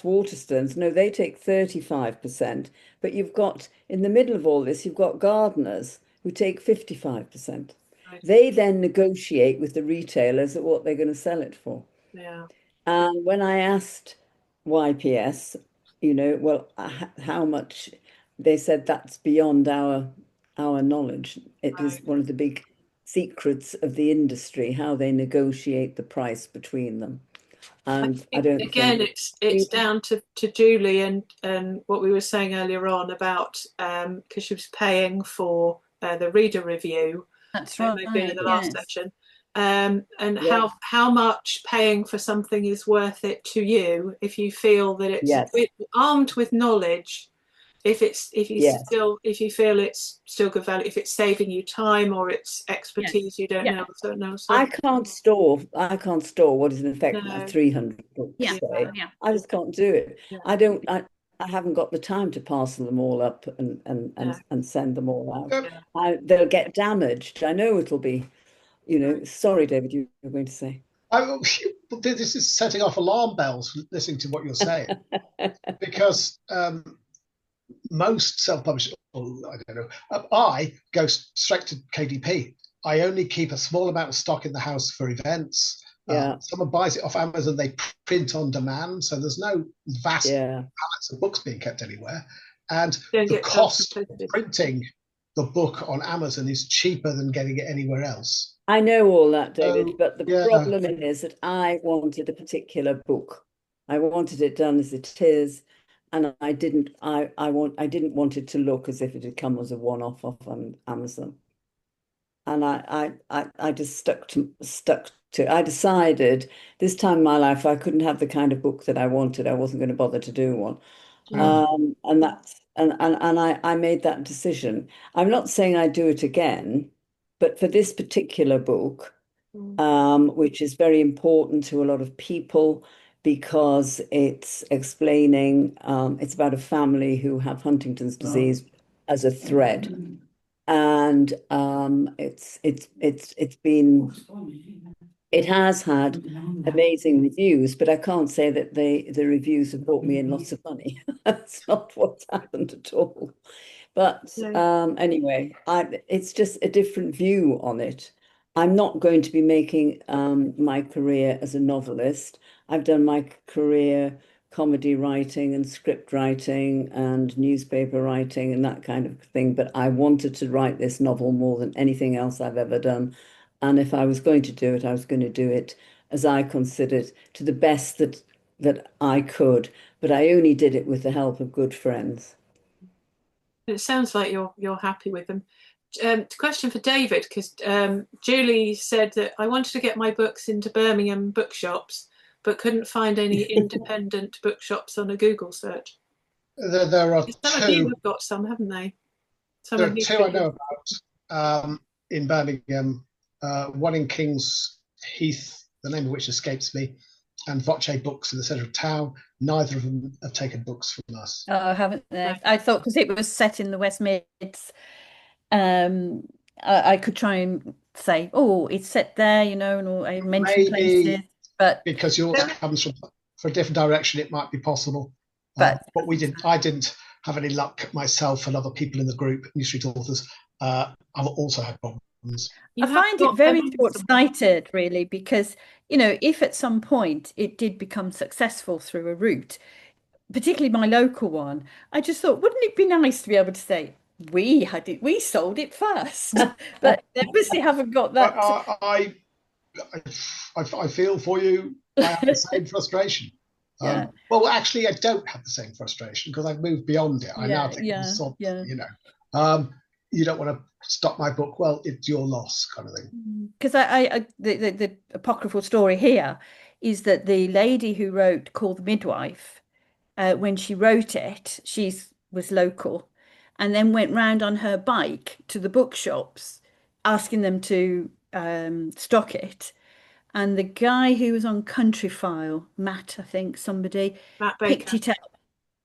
Waterstones. No, they take 35%, but you've got in the middle of all this, you've got gardeners who take 55%. Right. They then negotiate with the retailers at what they're going to sell it for. Yeah. And when I asked YPS, well, how much, they said that's beyond our knowledge. It is Right. one of the big secrets of the industry, how they negotiate the price between them. And I don't again, think it's down to Julie and what we were saying earlier on about because she was paying for the reader review. That's It right. may have been in the last Yes. section. And Yeah. how much paying for something is worth it to you if you feel that it's Yes. armed with knowledge. If you feel it's still good value, if it's saving you time or it's expertise you don't know, don't know. So I can't store what is in effect No. 300 books, Yeah. say. Yeah. I just can't do it. Yeah. I haven't got the time to parcel them all up and send them all out. Yeah. They'll get damaged. I know it'll be, sorry, David, you were going to say. This is setting off alarm bells listening to what you're saying, because most self-published, I don't know, I go straight to KDP. I only keep a small amount of stock in the house for events. Yeah. Someone buys it off Amazon, they print on demand, so there's no vast pallets of books being kept anywhere. And the cost of printing the book on Amazon is cheaper than getting it anywhere else. I know all that, David, but the problem is that I wanted a particular book. I wanted it done as it is, and I didn't want it to look as if it had come as a one-off off on Amazon. And I just stuck to I decided this time in my life I couldn't have the kind of book that I wanted. I wasn't going to bother to do one. And I made that decision. I'm not saying I do it again, but for this particular book, which is very important to a lot of people because it's explaining, it's about a family who have Huntington's disease as a thread. And it has had amazing reviews, but I can't say that the reviews have brought me in lots of money. That's not what's happened at all. But anyway, it's just a different view on it. I'm not going to be making my career as a novelist. I've done my career comedy writing and script writing and newspaper writing and that kind of thing. But I wanted to write this novel more than anything else I've ever done. And if I was going to do it, I was going to do it as I considered to the best that I could. But I only did it with the help of good friends. It sounds like you're happy with them. Question for David, because Julie said that I wanted to get my books into Birmingham bookshops, but couldn't find any independent bookshops on a Google search. There are Some of you two. have got some, haven't they? There are two I know about in Birmingham. One in King's Heath, the name of which escapes me, and Voce Books in the centre of town. Neither of them have taken books from us. Oh, haven't they? I thought because it was set in the West Mids, I could try and say, oh, it's set there, you know, and all, I mentioned places, but because yours comes from a different direction, it might be possible. But we didn't. I didn't have any luck myself, and other people in the group, New Street Authors, have also had problems. I find it very short-sighted, really, because, you know, if at some point it did become successful through a route, particularly my local one, I just thought, wouldn't it be nice to be able to say, we had it, we sold it first, but they obviously haven't got that. I feel for you. I have the same frustration. Yeah. Well, actually, I don't have the same frustration because I've moved beyond it. I now think, you know, you don't want to stop my book. Well, it's your loss, kind of thing. Because the apocryphal story here is that the lady who wrote Call the Midwife, when she wrote it, she was local, and then went round on her bike to the bookshops, asking them to stock it. And the guy who was on Country File, Matt, I think somebody, picked it up.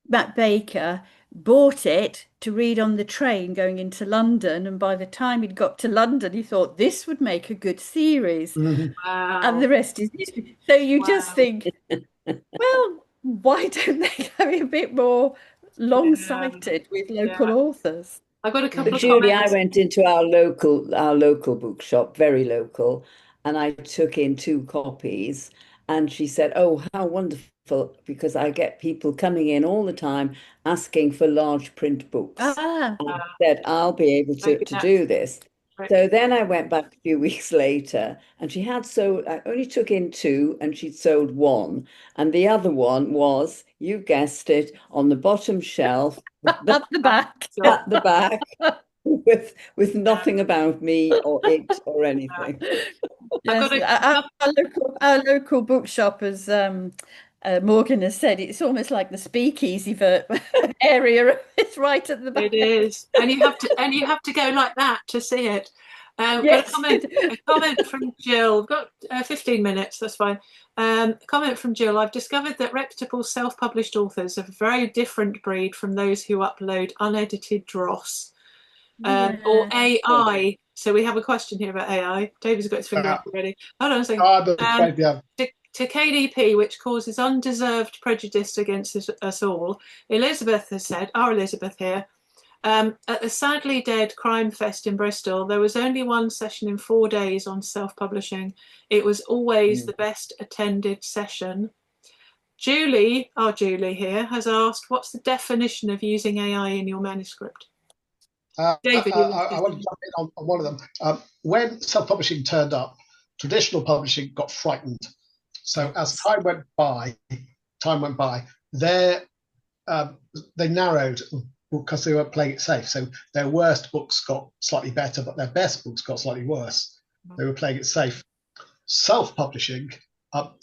Matt Baker bought it to read on the train going into London. And by the time he'd got to London, he thought this would make a good series. Wow. And the rest is history. So you just think, well, why don't they go a bit more long-sighted with local authors? I've got a couple of Julie, comments. I went into our local bookshop, very local, and I took in 2 copies, and she said, oh, how wonderful, because I get people coming in all the time asking for large print books. And I said, I'll be able to do this. So then I went back a few weeks later, and she had I only took in 2, and she'd sold 1. And the other one was, you guessed it, on the bottom shelf. At the back. At the back. With nothing about me or it or anything. Yes, our local bookshop, as Morgan has said, it's almost like the speakeasy area. It's right at the back. It is, and you have to go like that to see it. Yes. A comment from Jill. We've got 15 minutes. That's fine. Comment from Jill. I've discovered that reputable self-published authors are a very different breed from those who upload unedited dross. Or AI. So we have a question here about AI. David's got his finger up already. Hold on a second. To KDP, which causes undeserved prejudice against us all, Elizabeth has said, our Elizabeth here, at the sadly dead Crime Fest in Bristol, there was only one session in 4 days on self-publishing. It was always the best attended session. Julie, our Julie here, has asked, what's the definition of using AI in your manuscript? David, I want to jump in on one of them. When self-publishing turned up, traditional publishing got frightened. So as time went by, they narrowed because they were playing it safe. So their worst books got slightly better, but their best books got slightly worse. They were playing it safe. Self-publishing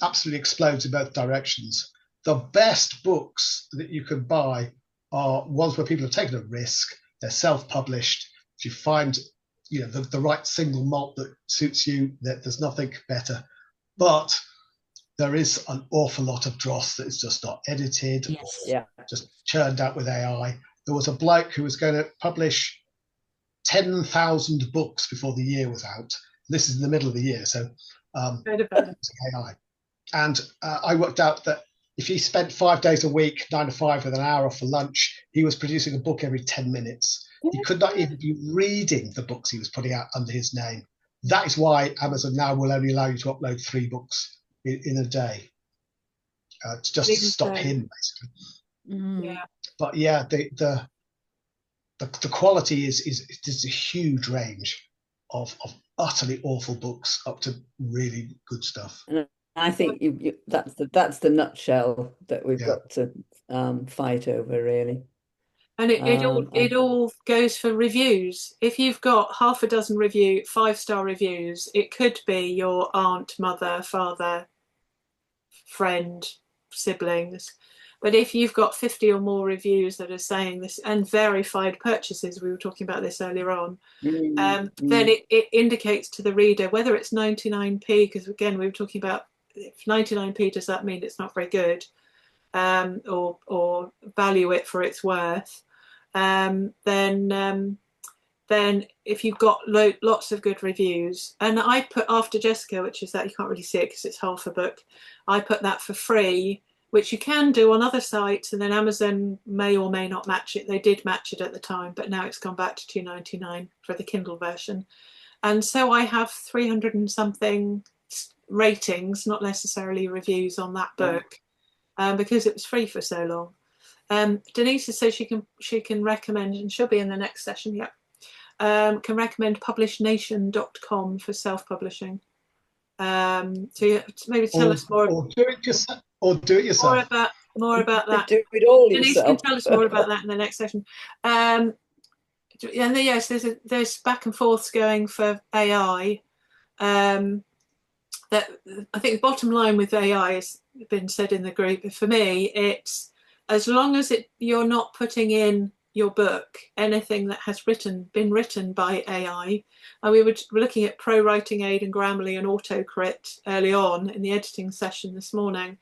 absolutely explodes in both directions. The best books that you can buy are ones where people have taken a risk. They're self-published. If you find, the right single malt that suits you, there's nothing better. But there is an awful lot of dross that is just not edited, just churned out with AI. There was a bloke who was going to publish 10,000 books before the year was out. This is in the middle of the year, so AI. And I worked out that if he spent 5 days a week, 9 to 5 with an hour off for lunch, he was producing a book every 10 minutes. He could not even be reading the books he was putting out under his name. That is why Amazon now will only allow you to upload 3 books in a day, to just stop him, basically. Yeah. But yeah, the quality is a huge range of utterly awful books up to really good stuff. I think that's the nutshell that we've got to fight over, really. And it all goes for reviews. If you've got half a dozen 5-star reviews, it could be your aunt, mother, father, friend, siblings. But if you've got 50 or more reviews that are saying this, and verified purchases, we were talking about this earlier on, then it indicates to the reader whether it's 99p, because again, we were talking about if 99p, does that mean it's not very good, or value it for its worth? Then if you've got lots of good reviews, and I put After Jessica, which is that you can't really see it because it's half a book, I put that for free, which you can do on other sites, and then Amazon may or may not match it. They did match it at the time, but now it's gone back to $2.99 for the Kindle version. And so I have 300 and something ratings, not necessarily reviews, on that book, because it was free for so long. Denise says she can recommend, and she'll be in the next session, can recommend publishnation.com for self-publishing. So maybe tell us more. Or do it yourself. More about that. Do it all Denise yourself. can tell us more about that in the next session. And yes, there's back and forths going for AI. That I think the bottom line with AI has been said in the group. For me, it's as long as you're not putting in your book anything that has been written by AI. And we were looking at Pro Writing Aid and Grammarly and AutoCrit early on in the editing session this morning,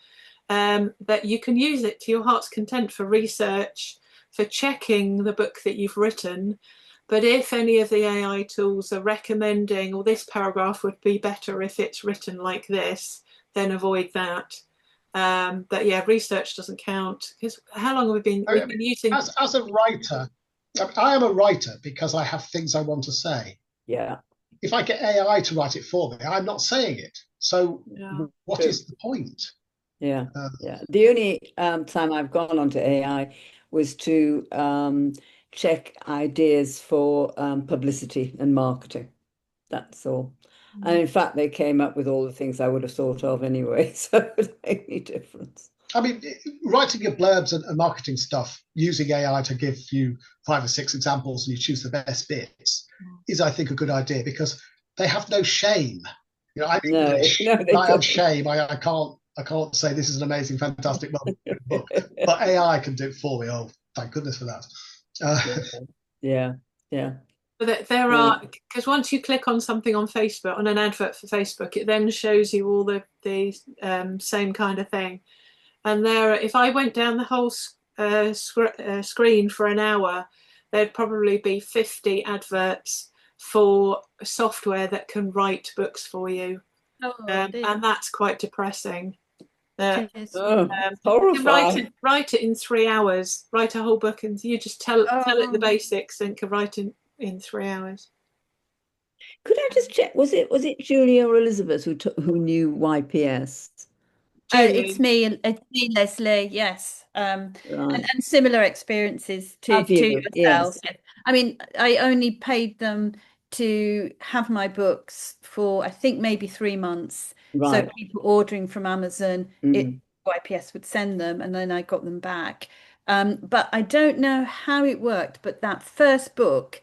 that you can use it to your heart's content for research, for checking the book that you've written. But if any of the AI tools are recommending, or this paragraph would be better if it's written like this, then avoid that. But yeah, research doesn't count, because how long have we been using? As a writer, I am a writer because I have things I want to say. Yeah. If I get AI to write it for me, I'm not saying it. So what is the point? Yeah. The only time I've gone onto AI was to check ideas for publicity and marketing. That's all. And in fact, they came up with all the things I would have thought of anyway, so it would make any difference. I mean, writing your blurbs and marketing stuff using AI to give you 5 or 6 examples and you choose the best bits is, I think, a good idea, because they have no shame. You know, I have shame. I can't say this is an amazing, fantastic book, but AI can do it for me. Oh, thank goodness for that. Yeah. But there are, because once you click on something on Facebook, on an advert for Facebook, it then shows you all the same kind of thing. And if I went down the whole screen for an hour, there'd probably be 50 adverts for software that can write books for you. And that's quite depressing. Horrifying. Write it in 3 hours. Write a whole book, and you just tell it the basics, and can write in 3 hours. Could I just check? Was it Julia or Elizabeth who knew YPS? It's me, Lesley. Yes, right. and similar experiences to yourself. Yes. I mean, I only paid them to have my books for, I think, maybe 3 months. Right. So people ordering from Amazon, YPS would send them, and then I got them back. But I don't know how it worked. But that first book,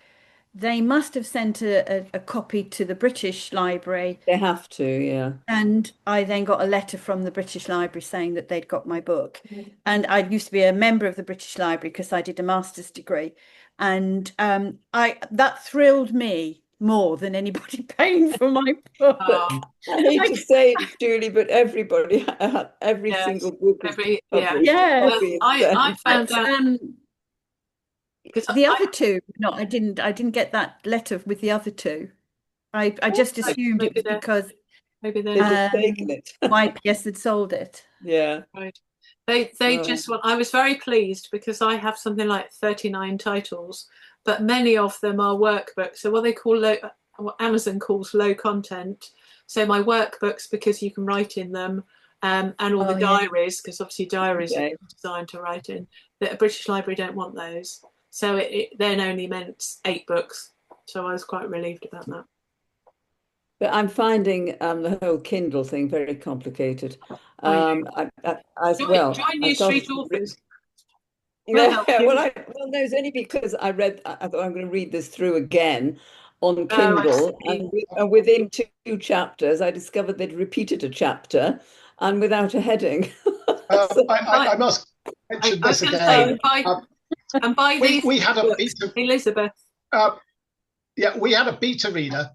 they must have sent a copy to the British Library. They have to, yeah. And I then got a letter from the British Library saying that they'd got my book. And I used to be a member of the British Library because I did a master's degree. And that thrilled me more than anybody paying for my book. I hate to say it, Julie, but everybody, every single book is published. I found out. Because the other two, no, I didn't get that letter with the other two. I just assumed it was because maybe they'd taken it. YPS had sold it. Yeah. Right. They just want. I was very pleased because I have something like 39 titles, but many of them are workbooks. So what what Amazon calls low content. So my workbooks, because you can write in them, and all the diaries, because obviously diaries are designed to write in. The British Library don't want those. So it then only meant 8 books. So I was quite relieved about that. But I'm finding the whole Kindle thing very complicated. Join New Street Authors. Well, no, it's only because I thought I'm going to read this through again on Kindle, and within 2 chapters, I discovered they'd repeated a chapter. and without a heading. I must mention this again. And by these, we had a beta, Elizabeth. Yeah, we had a beta reader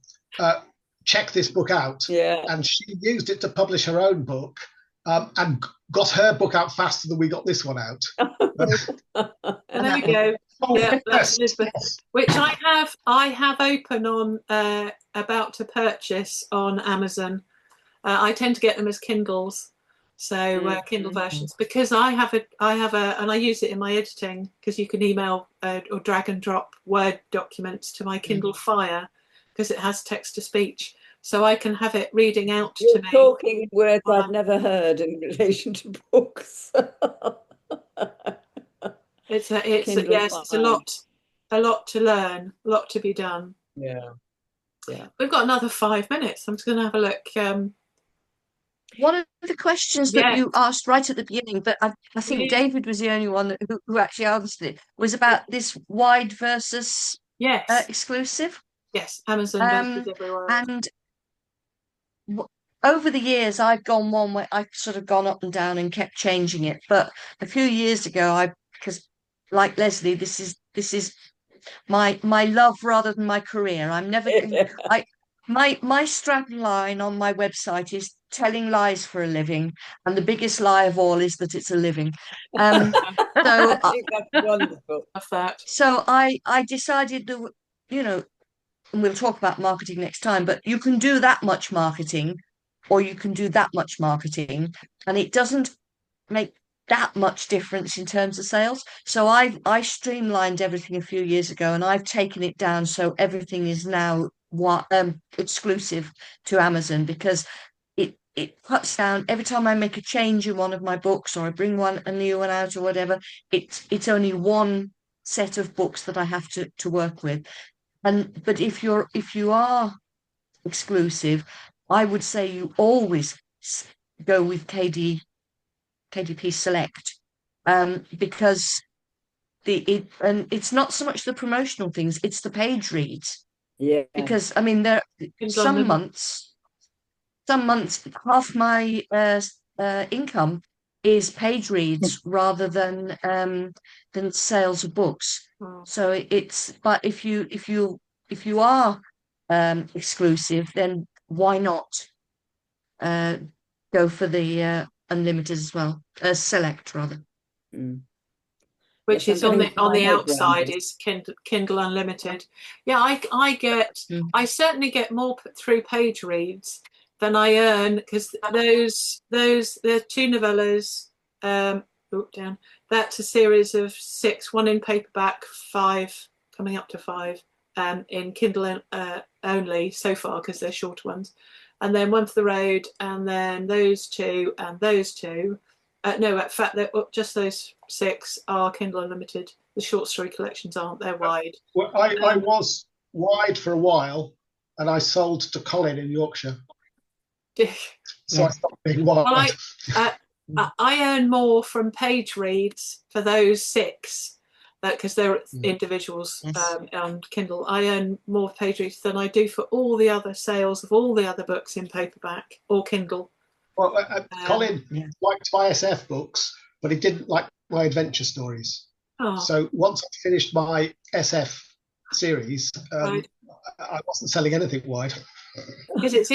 check this book out, and she used it to publish her own book, and got her book out faster than we got this one out. And there we go. Yeah, that's Elizabeth, which I have open on about to purchase on Amazon. I tend to get them as Kindles, so Kindle versions, because I have a and I use it in my editing, because you can email or drag and drop Word documents to my Kindle Fire, because it has text to speech, so I can have it reading out to me. Talking in words I've never heard in relation to books. It's a lot to learn, a lot to be done. Yeah. We've got another 5 minutes. I'm just going to have a look. One of the questions that you asked right at the beginning, but I think David was the only one who actually answered it, was about this wide versus exclusive. Yes, Amazon versus everywhere. And over the years, I've gone one way. I've sort of gone up and down and kept changing it. But a few years ago, because like Lesley, this is my love rather than my career. I'm never. My strapline on my website is telling lies for a living, and the biggest lie of all is that it's a living. So that's wonderful. So I decided that, and we'll talk about marketing next time, but you can do that much marketing, or you can do that much marketing, and it doesn't make that much difference in terms of sales. So I streamlined everything a few years ago, and I've taken it down so everything is now exclusive to Amazon, because it cuts down every time I make a change in one of my books, or I bring a new one out or whatever. It's only one set of books that I have to work with. But if you are exclusive, I would say you always go with KDP Select, because it's not so much the promotional things, it's the page reads. Yeah. Because I mean, some months half my income is page reads rather than sales of books. So but if you are exclusive, then why not go for the unlimited as well, Select rather. Which is on the outside is Kindle Unlimited. Yeah, I certainly get more through page reads than I earn, because they're 2 novellas. That's a series of 6, 1 in paperback, 5 coming up to 5 in Kindle only so far, because they're shorter ones, and then 1 for the road, and then those 2 and those 2. No, in fact, just those 6 are Kindle Unlimited. The short story collections aren't. They're wide. Well, I was wide for a while, and I sold to Colin in Yorkshire. So I stopped being wide. Well, I earn more from page reads for those 6, because they're individuals on Kindle. I earn more page reads than I do for all the other sales of all the other books in paperback or Kindle. Well, Colin liked my SF books, but he didn't like my adventure stories. So once I finished my SF series, I wasn't selling anything wide. Because it's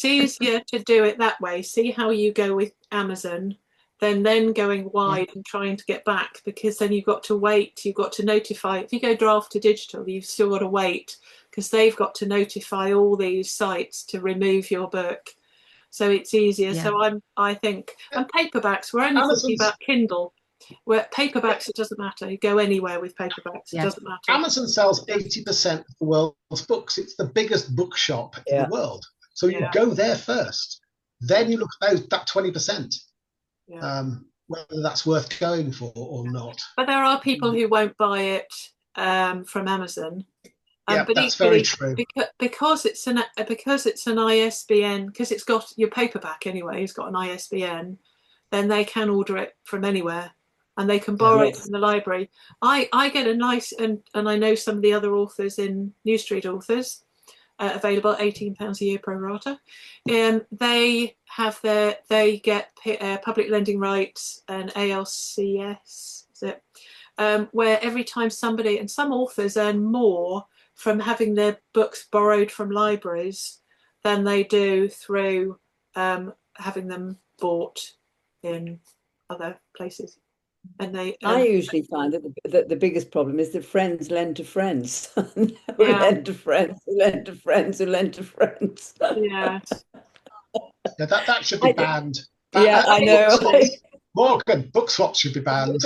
easier to do it that way. See how you go with Amazon, then going wide and trying to get back, because then you've got to wait. You've got to notify. If you go draft to digital, you've still got to wait, because they've got to notify all these sites to remove your book. So it's easier. So I think, and paperbacks, we're only talking about Kindle. Where paperbacks, it doesn't matter. You go anywhere with paperbacks, it doesn't matter. Amazon sells 80% of the world's books. It's the biggest bookshop in the world. So you go there first. Then you look at that 20%, whether that's worth going for or not. But there are people who won't buy it from Amazon. But that's very true. Because it's an ISBN, because it's got your paperback anyway, it's got an ISBN, then they can order it from anywhere, and they can borrow it from the library. I get a nice, and I know some of the other authors in New Street Authors, available, £18 a year pro rata. They get public lending rights and ALCS, is it? Where every time somebody, and some authors earn more from having their books borrowed from libraries than they do through having them bought in other places. And I usually find that the biggest problem is that friends lend to friends, who lend to friends, who lend to friends, who lend to friends. Yeah. Yeah, that should be banned. I know. Morgan, book swaps should be banned.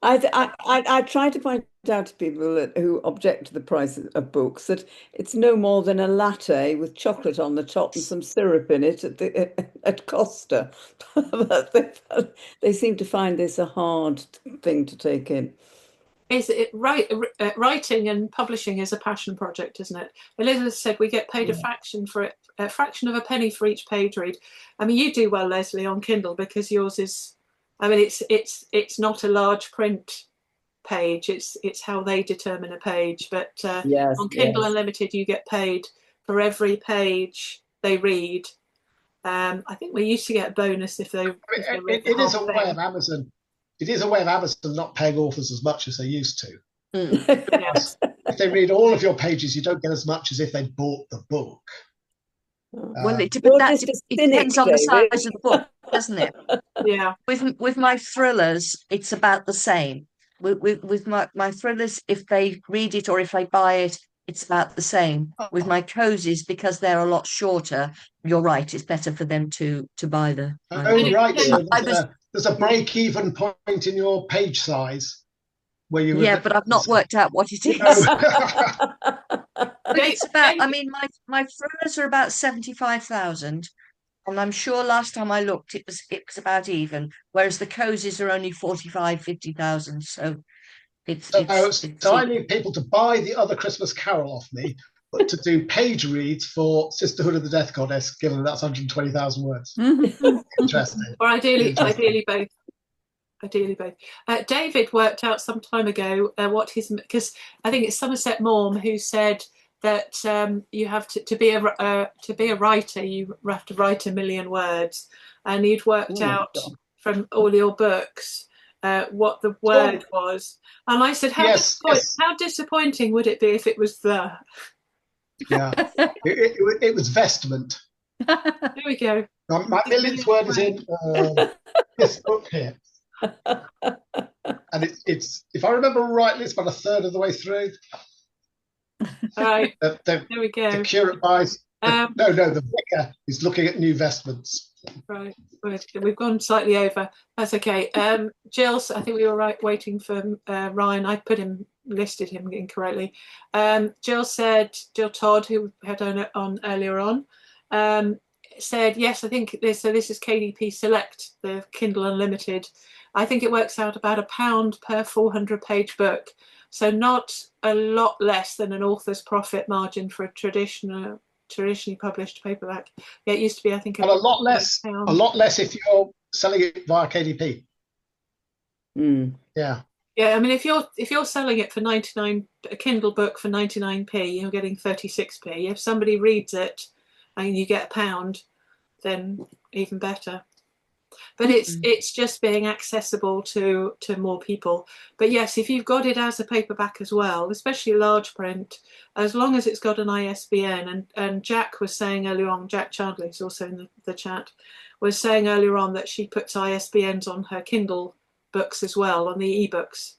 I try to point out to people who object to the price of books that it's no more than a latte with chocolate on the top and some syrup in it at Costa. They seem to find this a hard thing to take in. Is it right? Writing and publishing is a passion project, isn't it? Elizabeth said we get paid a fraction for it, a fraction of a penny for each page read. I mean, you do well, Lesley, on Kindle because yours is. I mean, it's not a large print page. It's how they determine a page. But on Kindle Unlimited, you get paid for every page they read. I think we used to get a bonus if they. It is a way of Amazon. It is a way of Amazon not paying authors as much as they used to. Yes. If they read all of your pages, you don't get as much as if they bought the book. Well, it depends on the size of the book, doesn't it? Yeah. With my thrillers, it's about the same. With my thrillers, if they read it or if they buy it, it's about the same. With my cozies, because they're a lot shorter, you're right, it's better for them to buy the. Right. So there's a break-even point in your page size where you. Yeah, but I've not worked out what it is. But it's about. I mean, my thrillers are about 75,000, and I'm sure last time I looked, it was about even. Whereas the cozies are only 50,000. So so I need people to buy the other Christmas Carol off me, but to do page reads for Sisterhood of the Death Goddess, given that's 120,000 words. Interesting. Or ideally both. Ideally both. David worked out some time ago what his, because I think it's Somerset Maugham who said that you have to be a writer, you have to write 1 million words, and he'd worked out from all your books what the word was, and I said, how disappointing would it be if it was the? Yeah, it was vestment. There we go. My millionth word is in this book here. And it's if I remember rightly, it's about a third of the way through. All right. There we go. The curate buys. The vicar is looking at new vestments. Right. We've gone slightly over. That's okay. Jill, I think we were waiting for Ryan. I listed him incorrectly. Jill Todd, who we had on earlier on, said, yes, I think this is KDP Select, the Kindle Unlimited. I think it works out about £1 per 400-page book. So not a lot less than an author's profit margin for a traditionally published paperback. Yeah, it used to be, I think, a lot less. A lot less if you're selling it via KDP. Yeah. Yeah, I mean, if you're selling it for 99, a Kindle book for 99p, you're getting 36p. If somebody reads it and you get £1, then even better. But it's just being accessible to more people. But yes, if you've got it as a paperback as well, especially large print, as long as it's got an ISBN, and Jack was saying earlier on, Jack Chandler, who's also in the chat, was saying earlier on that she puts ISBNs on her Kindle books as well, on the ebooks,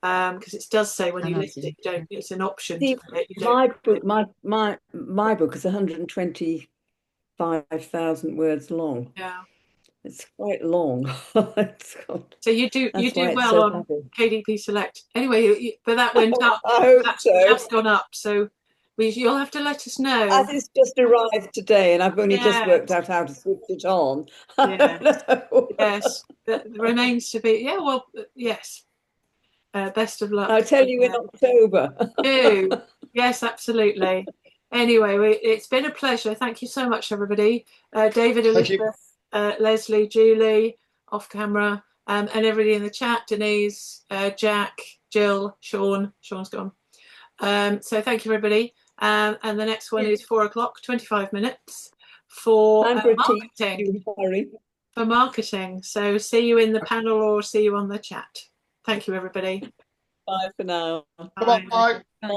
because it does say when you list it, it's an option. See, my book is 125,000 words long. Yeah. It's quite long. So you do well on KDP Select. Anyway, but that went up. That's gone up. So you'll have to let us know. As it's just arrived today, and I've only just worked out how to switch it on. Yes, that remains to be. Yeah, well, yes. Best of luck. I'll tell you in October. Yes, absolutely. Anyway, it's been a pleasure. Thank you so much, everybody. David, Elizabeth, Lesley, Julie, off camera, and everybody in the chat, Denise, Jack, Jill, Sean. Sean's gone. So thank you, everybody. And the next one is 4 o'clock, 25 minutes for marketing. So see you in the panel or see you on the chat. Thank you, everybody. Bye for now. Bye.